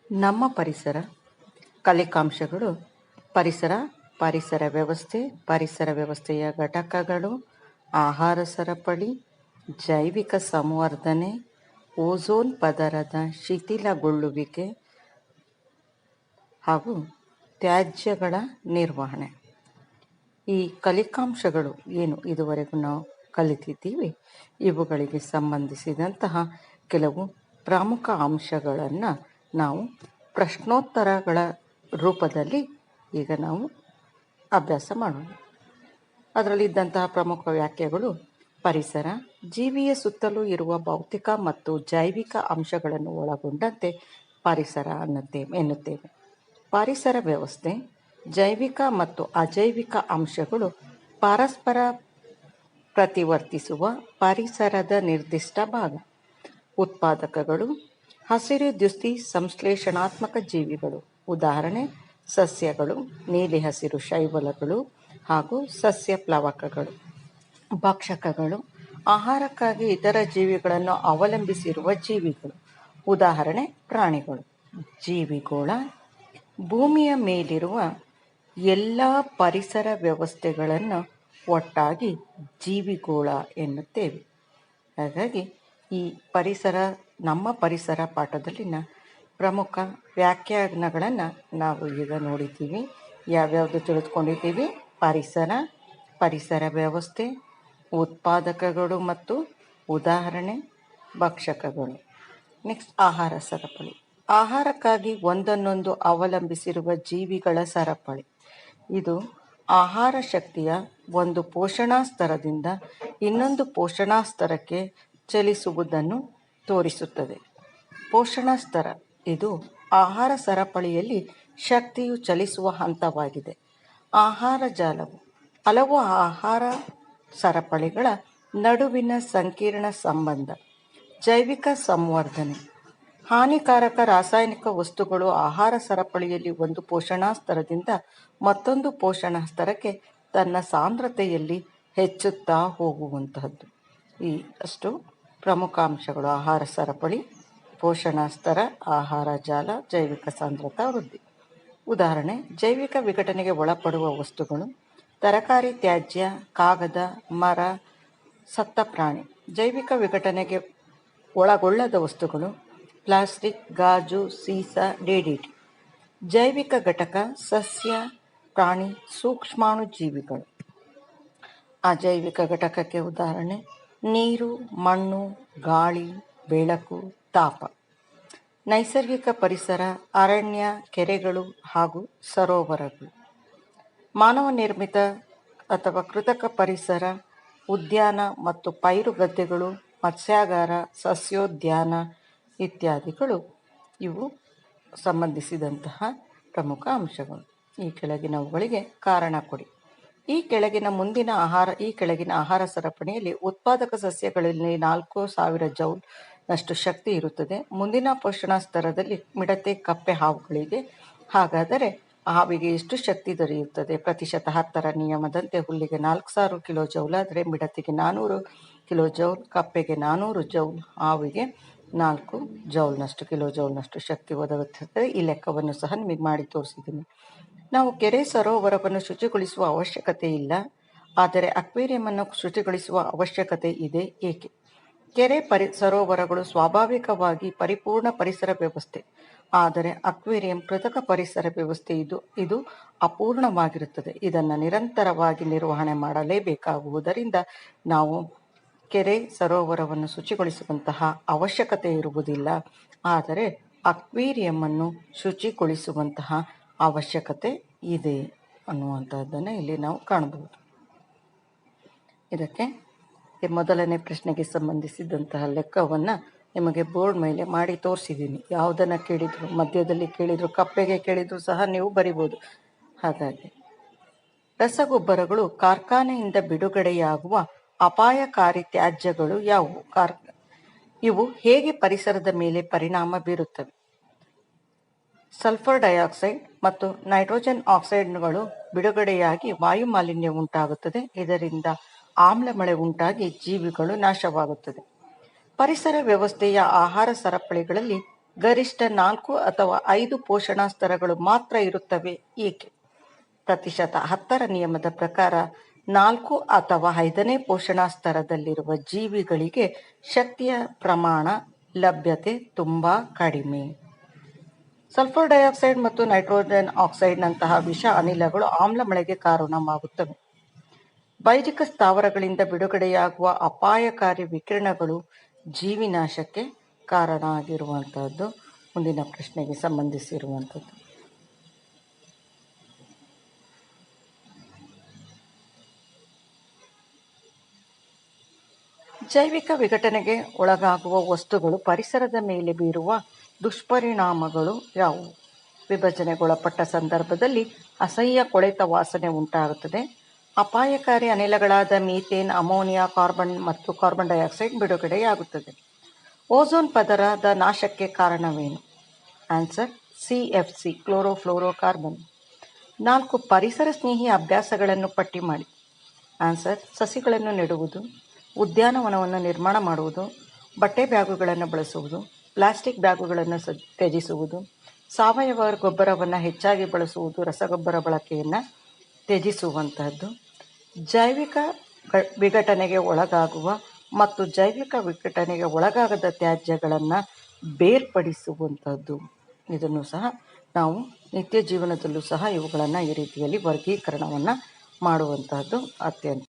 Speaker 2: ನಮ್ಮ ಪರಿಸರ ಕಲಿಕಾಂಶಗಳು ಪರಿಸರ ವ್ಯವಸ್ಥೆ, ಪರಿಸರ ವ್ಯವಸ್ಥೆಯ ಘಟಕಗಳು, ಆಹಾರ ಸರಪಳಿ, ಜೈವಿಕ ಸಂವರ್ಧನೆ, ಓಝೋನ್ ಪದರದ ಶಿಥಿಲಗೊಳ್ಳುವಿಕೆ ಹಾಗೂ ತ್ಯಾಜ್ಯಗಳ ನಿರ್ವಹಣೆ. ಈ ಕಲಿಕಾಂಶಗಳು ಏನು ಇದುವರೆಗೂ ನಾವು ಕಲಿತಿದ್ದೀವಿ, ಇವುಗಳಿಗೆ ಸಂಬಂಧಿಸಿದಂತಹ ಕೆಲವು ಪ್ರಮುಖ ಅಂಶಗಳನ್ನು ನಾವು ಪ್ರಶ್ನೋತ್ತರಗಳ ರೂಪದಲ್ಲಿ ಈಗ ನಾವು ಅಭ್ಯಾಸ ಮಾಡೋಣ. ಅದರಲ್ಲಿದ್ದಂತಹ ಪ್ರಮುಖ ವ್ಯಾಖ್ಯೆಗಳು: ಪರಿಸರ ಜೀವಿಯ ಸುತ್ತಲೂ ಇರುವ ಭೌತಿಕ ಮತ್ತು ಜೈವಿಕ ಅಂಶಗಳನ್ನು ಒಳಗೊಂಡಂತೆ ಪರಿಸರ ಎನ್ನುತ್ತೇವೆ. ಪರಿಸರ ವ್ಯವಸ್ಥೆ ಜೈವಿಕ ಮತ್ತು ಅಜೈವಿಕ ಅಂಶಗಳು ಪರಸ್ಪರ ಪ್ರತಿವರ್ತಿಸುವ ಪರಿಸರದ ನಿರ್ದಿಷ್ಟ ಭಾಗ. ಉತ್ಪಾದಕಗಳು ಹಸಿರು ದ್ಯುತಿ ಸಂಶ್ಲೇಷಣಾತ್ಮಕ ಜೀವಿಗಳು, ಉದಾಹರಣೆ ಸಸ್ಯಗಳು, ನೀಲಿ ಹಸಿರು ಶೈವಲಗಳು ಹಾಗೂ ಸಸ್ಯ ಪ್ಲವಕಗಳು. ಭಕ್ಷಕಗಳು ಆಹಾರಕ್ಕಾಗಿ ಇತರ ಜೀವಿಗಳನ್ನು ಅವಲಂಬಿಸಿರುವ ಜೀವಿಗಳು, ಉದಾಹರಣೆ ಪ್ರಾಣಿಗಳು. ಜೀವಿಗೋಳ ಭೂಮಿಯ ಮೇಲಿರುವ ಎಲ್ಲ ಪರಿಸರ ವ್ಯವಸ್ಥೆಗಳನ್ನು ಒಟ್ಟಾಗಿ ಜೀವಿಗೋಳ ಎನ್ನುತ್ತೇವೆ. ಹಾಗಾಗಿ ಈ ಪರಿಸರ, ನಮ್ಮ ಪರಿಸರ ಪಾಠದಲ್ಲಿನ ಪ್ರಮುಖ ವ್ಯಾಖ್ಯಾನಗಳನ್ನು ನಾವು ಈಗ ನೋಡಿದ್ದೀವಿ. ಯಾವ್ಯಾವುದು ತಿಳಿದುಕೊಂಡಿದ್ದೀವಿ? ಪರಿಸರ, ಪರಿಸರ ವ್ಯವಸ್ಥೆ, ಉತ್ಪಾದಕಗಳು ಮತ್ತು ಉದಾಹರಣೆ, ಭಕ್ಷಕಗಳು. ನೆಕ್ಸ್ಟ್ ಆಹಾರ ಸರಪಳಿ. ಆಹಾರಕ್ಕಾಗಿ ಒಂದನ್ನೊಂದು ಅವಲಂಬಿಸಿರುವ ಜೀವಿಗಳ ಸರಪಳಿ. ಇದು ಆಹಾರ ಶಕ್ತಿಯ ಒಂದು ಪೋಷಣಾ ಸ್ತರದಿಂದ ಇನ್ನೊಂದು ಪೋಷಣಾ ಸ್ತರಕ್ಕೆ ಚಲಿಸುವುದನ್ನು ತೋರಿಸುತ್ತದೆ. ಪೋಷಣಾ ಸ್ತರ ಇದು ಆಹಾರ ಸರಪಳಿಯಲ್ಲಿ ಶಕ್ತಿಯು ಚಲಿಸುವ ಹಂತವಾಗಿದೆ. ಆಹಾರ ಜಾಲವು ಹಲವು ಆಹಾರ ಸರಪಳಿಗಳ ನಡುವಿನ ಸಂಕೀರ್ಣ ಸಂಬಂಧ. ಜೈವಿಕ ಸಂವರ್ಧನೆ. ಹಾನಿಕಾರಕ ರಾಸಾಯನಿಕ ವಸ್ತುಗಳು ಆಹಾರ ಸರಪಳಿಯಲ್ಲಿ ಒಂದು ಪೋಷಣಾ ಸ್ತರದಿಂದ ಮತ್ತೊಂದು ಪೋಷಣಾ ಸ್ತರಕ್ಕೆ ತನ್ನ ಸಾಂದ್ರತೆಯಲ್ಲಿ ಹೆಚ್ಚುತ್ತಾ ಹೋಗುವಂತಹದ್ದು. ಈ ಅಷ್ಟು ಪ್ರಮುಖ ಅಂಶಗಳು: ಆಹಾರ ಸರಪಳಿ, ಪೋಷಣಾ ಸ್ತರ, ಆಹಾರ ಜಾಲ, ಜೈವಿಕ ಸಾಂದ್ರತಾ ವೃದ್ಧಿ. ಉದಾಹರಣೆ: ಜೈವಿಕ ವಿಘಟನೆಗೆ ಒಳಪಡುವ ವಸ್ತುಗಳು: ತರಕಾರಿ ತ್ಯಾಜ್ಯ, ಕಾಗದ, ಮರ, ಸತ್ತ ಪ್ರಾಣಿ. ಜೈವಿಕ ವಿಘಟನೆಗೆ ಒಳಗೊಳ್ಳದ ವಸ್ತುಗಳು: ಪ್ಲಾಸ್ಟಿಕ್, ಗಾಜು, ಸೀಸ, DDT. ಜೈವಿಕ ಘಟಕ: ಸಸ್ಯ, ಪ್ರಾಣಿ, ಸೂಕ್ಷ್ಮಾಣು ಜೀವಿಗಳು. ಅಜೈವಿಕ ಘಟಕಕ್ಕೆ ಉದಾಹರಣೆ: ನೀರು, ಮಣ್ಣು, ಗಾಳಿ, ಬೆಳಕು, ತಾಪ. ನೈಸರ್ಗಿಕ ಪರಿಸರ: ಅರಣ್ಯ, ಕೆರೆಗಳು ಹಾಗೂ ಸರೋವರಗಳು. ಮಾನವ ನಿರ್ಮಿತ ಅಥವಾ ಕೃತಕ ಪರಿಸರ: ಉದ್ಯಾನ ಮತ್ತು ಪೈರು ಗದ್ದೆಗಳು, ಮತ್ಸ್ಯಾಗಾರ, ಸಸ್ಯೋದ್ಯಾನ ಇತ್ಯಾದಿಗಳು ಇವು ಸಂಬಂಧಿಸಿದಂತಹ ಪ್ರಮುಖ ಅಂಶಗಳು. ಈ ಕೆಳಗಿನವುಗಳಿಗೆ ಕಾರಣ ಕೊಡಿ. ಈ ಕೆಳಗಿನ ಆಹಾರ ಸರಪಣಿಯಲ್ಲಿ ಉತ್ಪಾದಕ ಸಸ್ಯಗಳಲ್ಲಿ 4000 ಜೌಲ್ ನಷ್ಟು ಶಕ್ತಿ ಇರುತ್ತದೆ. ಮುಂದಿನ ಪೋಷಣಾ ಸ್ತರದಲ್ಲಿ ಮಿಡತೆ, ಕಪ್ಪೆ, ಹಾವುಗಳಿವೆ. ಹಾಗಾದರೆ ಹಾವಿಗೆ ಎಷ್ಟು ಶಕ್ತಿ ದೊರೆಯುತ್ತದೆ? ಪ್ರತಿಶತ 10ರ ನಿಯಮದಂತೆ ಹುಲ್ಲಿಗೆ 4000 ಕಿಲೋ ಜೌಲ್ ಆದರೆ ಮಿಡತೆಗೆ 400 ಕಿಲೋ ಜೌಲ್, ಕಪ್ಪೆಗೆ 400 ಜೌಲ್, ಹಾವಿಗೆ 4 ಜೌಲ್ನಷ್ಟು ಕಿಲೋ ಜೌಲ್ನಷ್ಟು ಶಕ್ತಿ ಒದಗುತ್ತದೆ. ಈ ಲೆಕ್ಕವನ್ನು ಸಹ ನಿಮಗೆ ಮಾಡಿ ತೋರಿಸಿದ್ದೀನಿ. ನಾವು ಕೆರೆ, ಸರೋವರವನ್ನು ಶುಚಿಗೊಳಿಸುವ ಅವಶ್ಯಕತೆ ಇಲ್ಲ, ಆದರೆ ಅಕ್ವೇರಿಯಂ ಶುಚಿಗೊಳಿಸುವ ಅವಶ್ಯಕತೆ ಇದೆ. ಏಕೆ? ಕೆರೆ, ಸರೋವರಗಳು ಸ್ವಾಭಾವಿಕವಾಗಿ ಪರಿಪೂರ್ಣ ಪರಿಸರ ವ್ಯವಸ್ಥೆ, ಆದರೆ ಅಕ್ವೇರಿಯಂ ಕೃತಕ ಪರಿಸರ ವ್ಯವಸ್ಥೆ. ಇದು ಅಪೂರ್ಣವಾಗಿರುತ್ತದೆ. ಇದನ್ನು ನಿರಂತರವಾಗಿ ನಿರ್ವಹಣೆ ಮಾಡಲೇಬೇಕಾಗುವುದರಿಂದ ನಾವು ಕೆರೆ, ಸರೋವರವನ್ನು ಶುಚಿಗೊಳಿಸುವಂತಹ ಅವಶ್ಯಕತೆ ಇರುವುದಿಲ್ಲ, ಆದರೆ ಅಕ್ವೇರಿಯಂ ಶುಚಿಗೊಳಿಸುವಂತಹ ಅವಶ್ಯಕತೆ ಇದೆ ಅನ್ನುವಂಥದ್ದನ್ನು ಇಲ್ಲಿ ನಾವು ಕಾಣಬಹುದು. ಇದಕ್ಕೆ ಮೊದಲನೇ ಪ್ರಶ್ನೆಗೆ ಸಂಬಂಧಿಸಿದಂತಹ ಲೆಕ್ಕವನ್ನು ನಿಮಗೆ ಬೋರ್ಡ್ ಮೇಲೆ ಮಾಡಿ ತೋರಿಸಿದ್ದೀನಿ. ಯಾವುದನ್ನು ಕೇಳಿದ್ರು, ಮಧ್ಯದಲ್ಲಿ ಕೇಳಿದ್ರು, ಕಪ್ಪೆಗೆ ಕೇಳಿದ್ರು ಸಹ ನೀವು ಬರಿಬೋದು. ಹಾಗಾಗಿ ರಸಗೊಬ್ಬರಗಳು: ಕಾರ್ಖಾನೆಯಿಂದ ಬಿಡುಗಡೆಯಾಗುವ ಅಪಾಯಕಾರಿ ತ್ಯಾಜ್ಯಗಳು ಯಾವುವು? ಇವು ಹೇಗೆ ಪರಿಸರದ ಮೇಲೆ ಪರಿಣಾಮ ಬೀರುತ್ತವೆ? ಸಲ್ಫರ್ ಡೈಆಕ್ಸೈಡ್ ಮತ್ತು ನೈಟ್ರೋಜನ್ ಆಕ್ಸೈಡ್ಗಳು ಬಿಡುಗಡೆಯಾಗಿ ವಾಯು ಮಾಲಿನ್ಯ ಉಂಟಾಗುತ್ತದೆ. ಇದರಿಂದ ಆಮ್ಲ ಮಳೆ ಉಂಟಾಗಿ ಜೀವಿಗಳು ನಾಶವಾಗುತ್ತದೆ. ಪರಿಸರ ವ್ಯವಸ್ಥೆಯ ಆಹಾರ ಸರಪಳಿಗಳಲ್ಲಿ ಗರಿಷ್ಠ 4 ಅಥವಾ 5 ಪೋಷಣಾ ಸ್ತರಗಳು ಮಾತ್ರ ಇರುತ್ತವೆ. ಏಕೆ? ಪ್ರತಿಶತ 10ರ ನಿಯಮದ ಪ್ರಕಾರ 4 ಅಥವಾ 5ನೇ ಪೋಷಣಾ ಸ್ತರದಲ್ಲಿರುವ ಜೀವಿಗಳಿಗೆ ಶಕ್ತಿಯ ಪ್ರಮಾಣ ಲಭ್ಯತೆ ತುಂಬಾ ಕಡಿಮೆ. ಸಲ್ಫರ್ ಡೈಆಕ್ಸೈಡ್ ಮತ್ತು ನೈಟ್ರೋಜನ್ ಆಕ್ಸೈಡ್ನಂತಹ ವಿಷ ಅನಿಲಗಳು ಆಮ್ಲ ಮಳೆಗೆ ಕಾರಣವಾಗುತ್ತವೆ. ಬೈಜಿಕ ಸ್ಥಾವರಗಳಿಂದ ಬಿಡುಗಡೆಯಾಗುವ ಅಪಾಯಕಾರಿ ವಿಕಿರಣಗಳು ಜೀವಿನಾಶಕ್ಕೆ ಕಾರಣ ಆಗಿರುವಂಥದ್ದು ಮುಂದಿನ ಪ್ರಶ್ನೆಗೆ ಸಂಬಂಧಿಸಿರುವಂಥದ್ದು. ಜೈವಿಕ ವಿಘಟನೆಗೆ ಒಳಗಾಗುವ ವಸ್ತುಗಳು ಪರಿಸರದ ಮೇಲೆ ಬೀರುವ ದುಷ್ಪರಿಣಾಮಗಳು ಯಾವುವು? ವಿಭಜನೆಗೊಳಪಟ್ಟ ಸಂದರ್ಭದಲ್ಲಿ ಅಸಹ್ಯ ಕೊಳೆತ ವಾಸನೆ ಉಂಟಾಗುತ್ತದೆ. ಅಪಾಯಕಾರಿ ಅನಿಲಗಳಾದ ಮೀಥೇನ್, ಅಮೋನಿಯಾ, ಕಾರ್ಬನ್ ಮತ್ತು ಕಾರ್ಬನ್ ಡೈಆಕ್ಸೈಡ್ ಬಿಡುಗಡೆಯಾಗುತ್ತದೆ. ಓಝೋನ್ ಪದರದ ನಾಶಕ್ಕೆ ಕಾರಣವೇನು? Answer: CFC, chlorofluorocarbon. 4 ಪರಿಸರ ಸ್ನೇಹಿ ಅಭ್ಯಾಸಗಳನ್ನು ಪಟ್ಟಿ ಮಾಡಿ. ಆನ್ಸರ್: ಸಸಿಗಳನ್ನು ನೆಡುವುದು, ಉದ್ಯಾನವನವನ್ನು ನಿರ್ಮಾಣ ಮಾಡುವುದು, ಬಟ್ಟೆ ಬ್ಯಾಗುಗಳನ್ನು ಬಳಸುವುದು, ಪ್ಲಾಸ್ಟಿಕ್ ಬ್ಯಾಗುಗಳನ್ನು ತ್ಯಜಿಸುವುದು, ಸಾವಯವ ಗೊಬ್ಬರವನ್ನು ಹೆಚ್ಚಾಗಿ ಬಳಸುವುದು, ರಸಗೊಬ್ಬರ ಬಳಕೆಯನ್ನು ತ್ಯಜಿಸುವಂತಹದ್ದು, ಜೈವಿಕ ವಿಘಟನೆಗೆ ಒಳಗಾಗುವ ಮತ್ತು ಜೈವಿಕ ವಿಘಟನೆಗೆ ಒಳಗಾಗದ ತ್ಯಾಜ್ಯಗಳನ್ನು ಬೇರ್ಪಡಿಸುವಂಥದ್ದು. ಇದನ್ನು ಸಹ ನಾವು ನಿತ್ಯ ಜೀವನದಲ್ಲೂ ಸಹ ಇವುಗಳನ್ನು ಈ ರೀತಿಯಲ್ಲಿ ವರ್ಗೀಕರಣವನ್ನು ಮಾಡುವಂತಹದ್ದು ಅತ್ಯಂತ.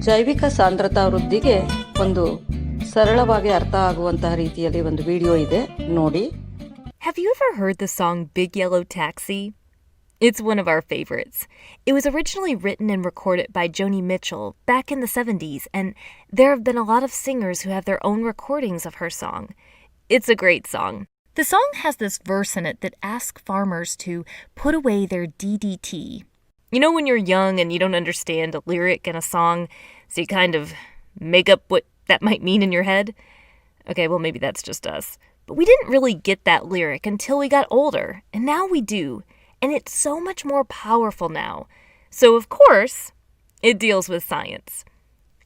Speaker 2: ಜೈವಿಕ ಸಾಂದ್ರತಾ ವೃದ್ಧಿಗೆ ಒಂದು ಸರಳವಾಗಿ ಅರ್ಥ ಆಗುವಂತಹ ರೀತಿಯಲ್ಲಿ ಒಂದು ವಿಡಿಯೋ ಇದೆ, ನೋಡಿ.
Speaker 3: Have you ever heard the song Big Yellow Taxi? It's one of our favorites. It was originally written and recorded by Joni Mitchell back in the 70s, and there have been a lot of singers who have their own recordings of her song. It's a great song. The song has this verse in it that asks farmers to put away their DDT. You know when you're young and you don't understand a lyric in a song, so you kind of make up what that might mean in your head? Okay, well maybe that's just us. But we didn't really get that lyric until we got older, and now we do. And it's so much more powerful now. So, of course, it deals with science.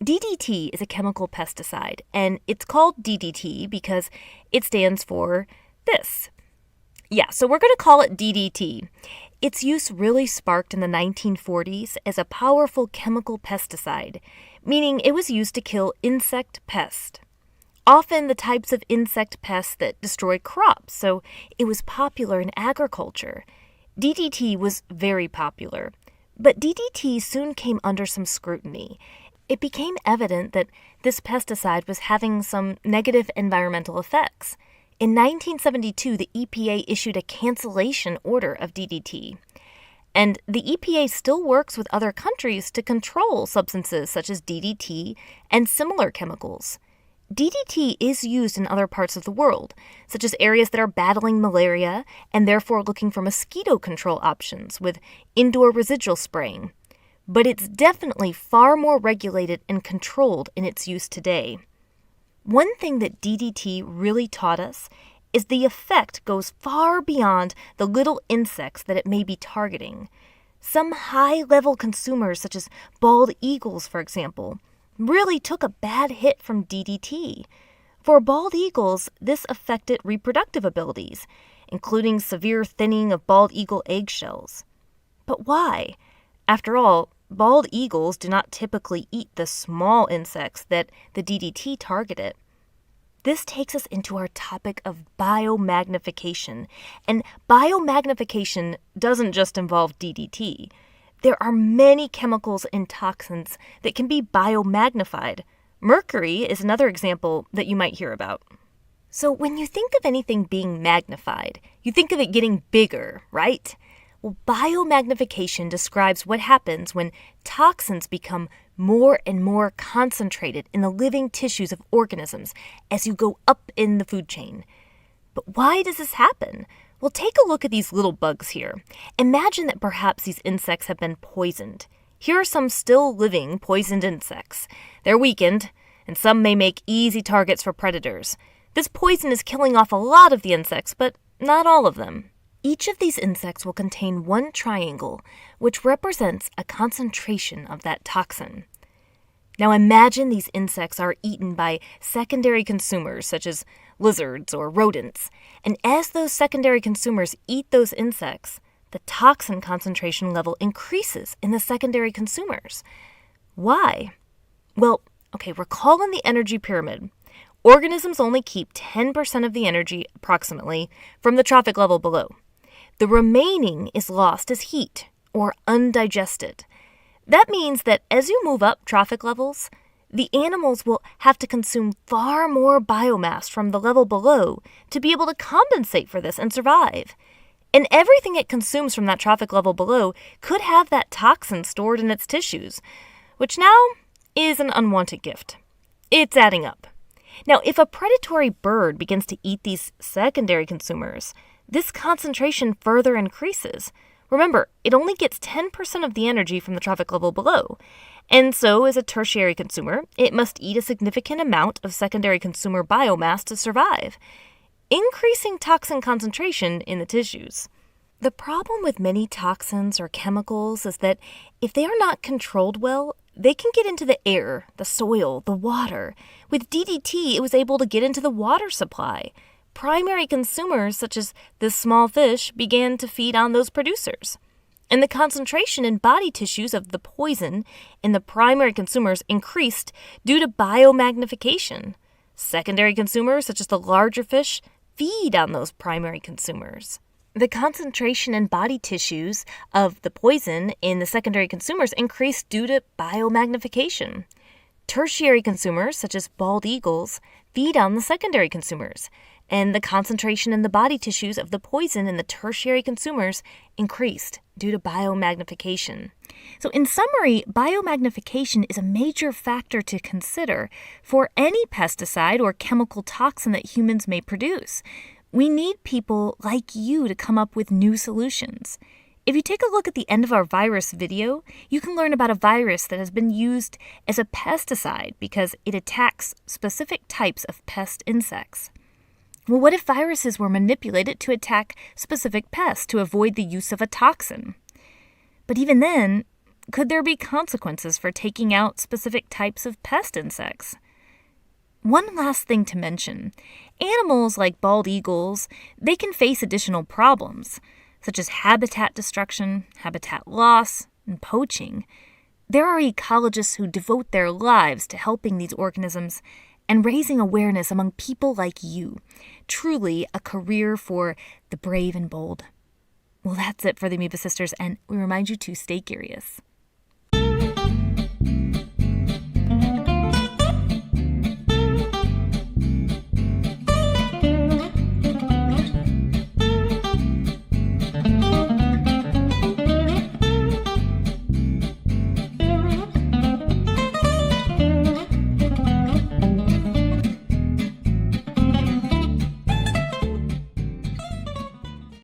Speaker 3: DDT is a chemical pesticide, and it's called DDT because it stands for this. Yeah, so we're going to call it DDT. Its use really sparked in the 1940s as a powerful chemical pesticide, meaning it was used to kill insect pests. Often the types of insect pests that destroy crops, so it was popular in agriculture. DDT was very popular, but DDT soon came under some scrutiny. It became evident that this pesticide was having some negative environmental effects. In 1972, the EPA issued a cancellation order of DDT. And the EPA still works with other countries to control substances such as DDT and similar chemicals. DDT is used in other parts of the world, such as areas that are battling malaria and therefore looking for mosquito control options with indoor residual spraying. But it's definitely far more regulated and controlled in its use today. One thing that DDT really taught us is the effect goes far beyond the little insects that it may be targeting. Some high-level consumers, such as bald eagles, for example, really took a bad hit from DDT. For bald eagles, this affected reproductive abilities, including severe thinning of bald eagle eggshells. But why? After all, bald eagles do not typically eat the small insects that the DDT targeted. This takes us into our topic of biomagnification, and biomagnification doesn't just involve DDT. There are many chemicals and toxins that can be biomagnified. Mercury is another example that you might hear about. So when you think of anything being magnified, you think of it getting bigger, right? Well, biomagnification describes what happens when toxins become more and more concentrated in the living tissues of organisms as you go up in the food chain. But why does this happen? Well, take a look at these little bugs here. Imagine that perhaps these insects have been poisoned. Here are some still living poisoned insects. They're weakened, and some may make easy targets for predators. This poison is killing off a lot of the insects, but not all of them. Each of these insects will contain one triangle, which represents a concentration of that toxin. Now imagine these insects are eaten by secondary consumers such as lizards or rodents, and as those secondary consumers eat those insects, the toxin concentration level increases in the secondary consumers. Why? Well, okay, recall in the energy pyramid, organisms only keep 10% of the energy, approximately, from the trophic level below. The remaining is lost as heat or undigested. That means that as you move up trophic levels, the animals will have to consume far more biomass from the level below to be able to compensate for this and survive. And everything it consumes from that trophic level below could have that toxin stored in its tissues, which now is an unwanted gift. It's adding up. Now, if a predatory bird begins to eat these secondary consumers, this concentration further increases. Remember, it only gets 10% of the energy from the trophic level below, and so as a tertiary consumer, it must eat a significant amount of secondary consumer biomass to survive, increasing toxin concentration in the tissues. The problem with many toxins or chemicals is that if they are not controlled well, they can get into the air, the soil, the water. With DDT, it was able to get into the water supply. Primary consumers, such as this small fish, began to feed on those producers. and the concentration in body tissues of the poison in the primary consumers increased due to biomagnification. Secondary consumers, such as the larger fish, feed on those primary consumers. The concentration in body tissues of the poison in the secondary consumers increased due to biomagnification. Tertiary consumers, such as bald eagles, feed on the secondary consumers, and the concentration in the body tissues of the poison in the tertiary consumers increased due to biomagnification. So in summary, biomagnification is a major factor to consider for any pesticide or chemical toxin that humans may produce. We need people like you to come up with new solutions. If you take a look at the end of our virus video, you can learn about a virus that has been used as a pesticide because it attacks specific types of pest insects. Well, what if viruses were manipulated to attack specific pests to avoid the use of a toxin? But even then, could there be consequences for taking out specific types of pest insects? One last thing to mention. Animals like bald eagles, they can face additional problems, such as habitat destruction, habitat loss, and poaching. There are ecologists who devote their lives to helping these organisms and raising awareness among people like you. Truly a career for the brave and bold. Well, that's it for the Amoeba Sisters, and we remind you to stay curious.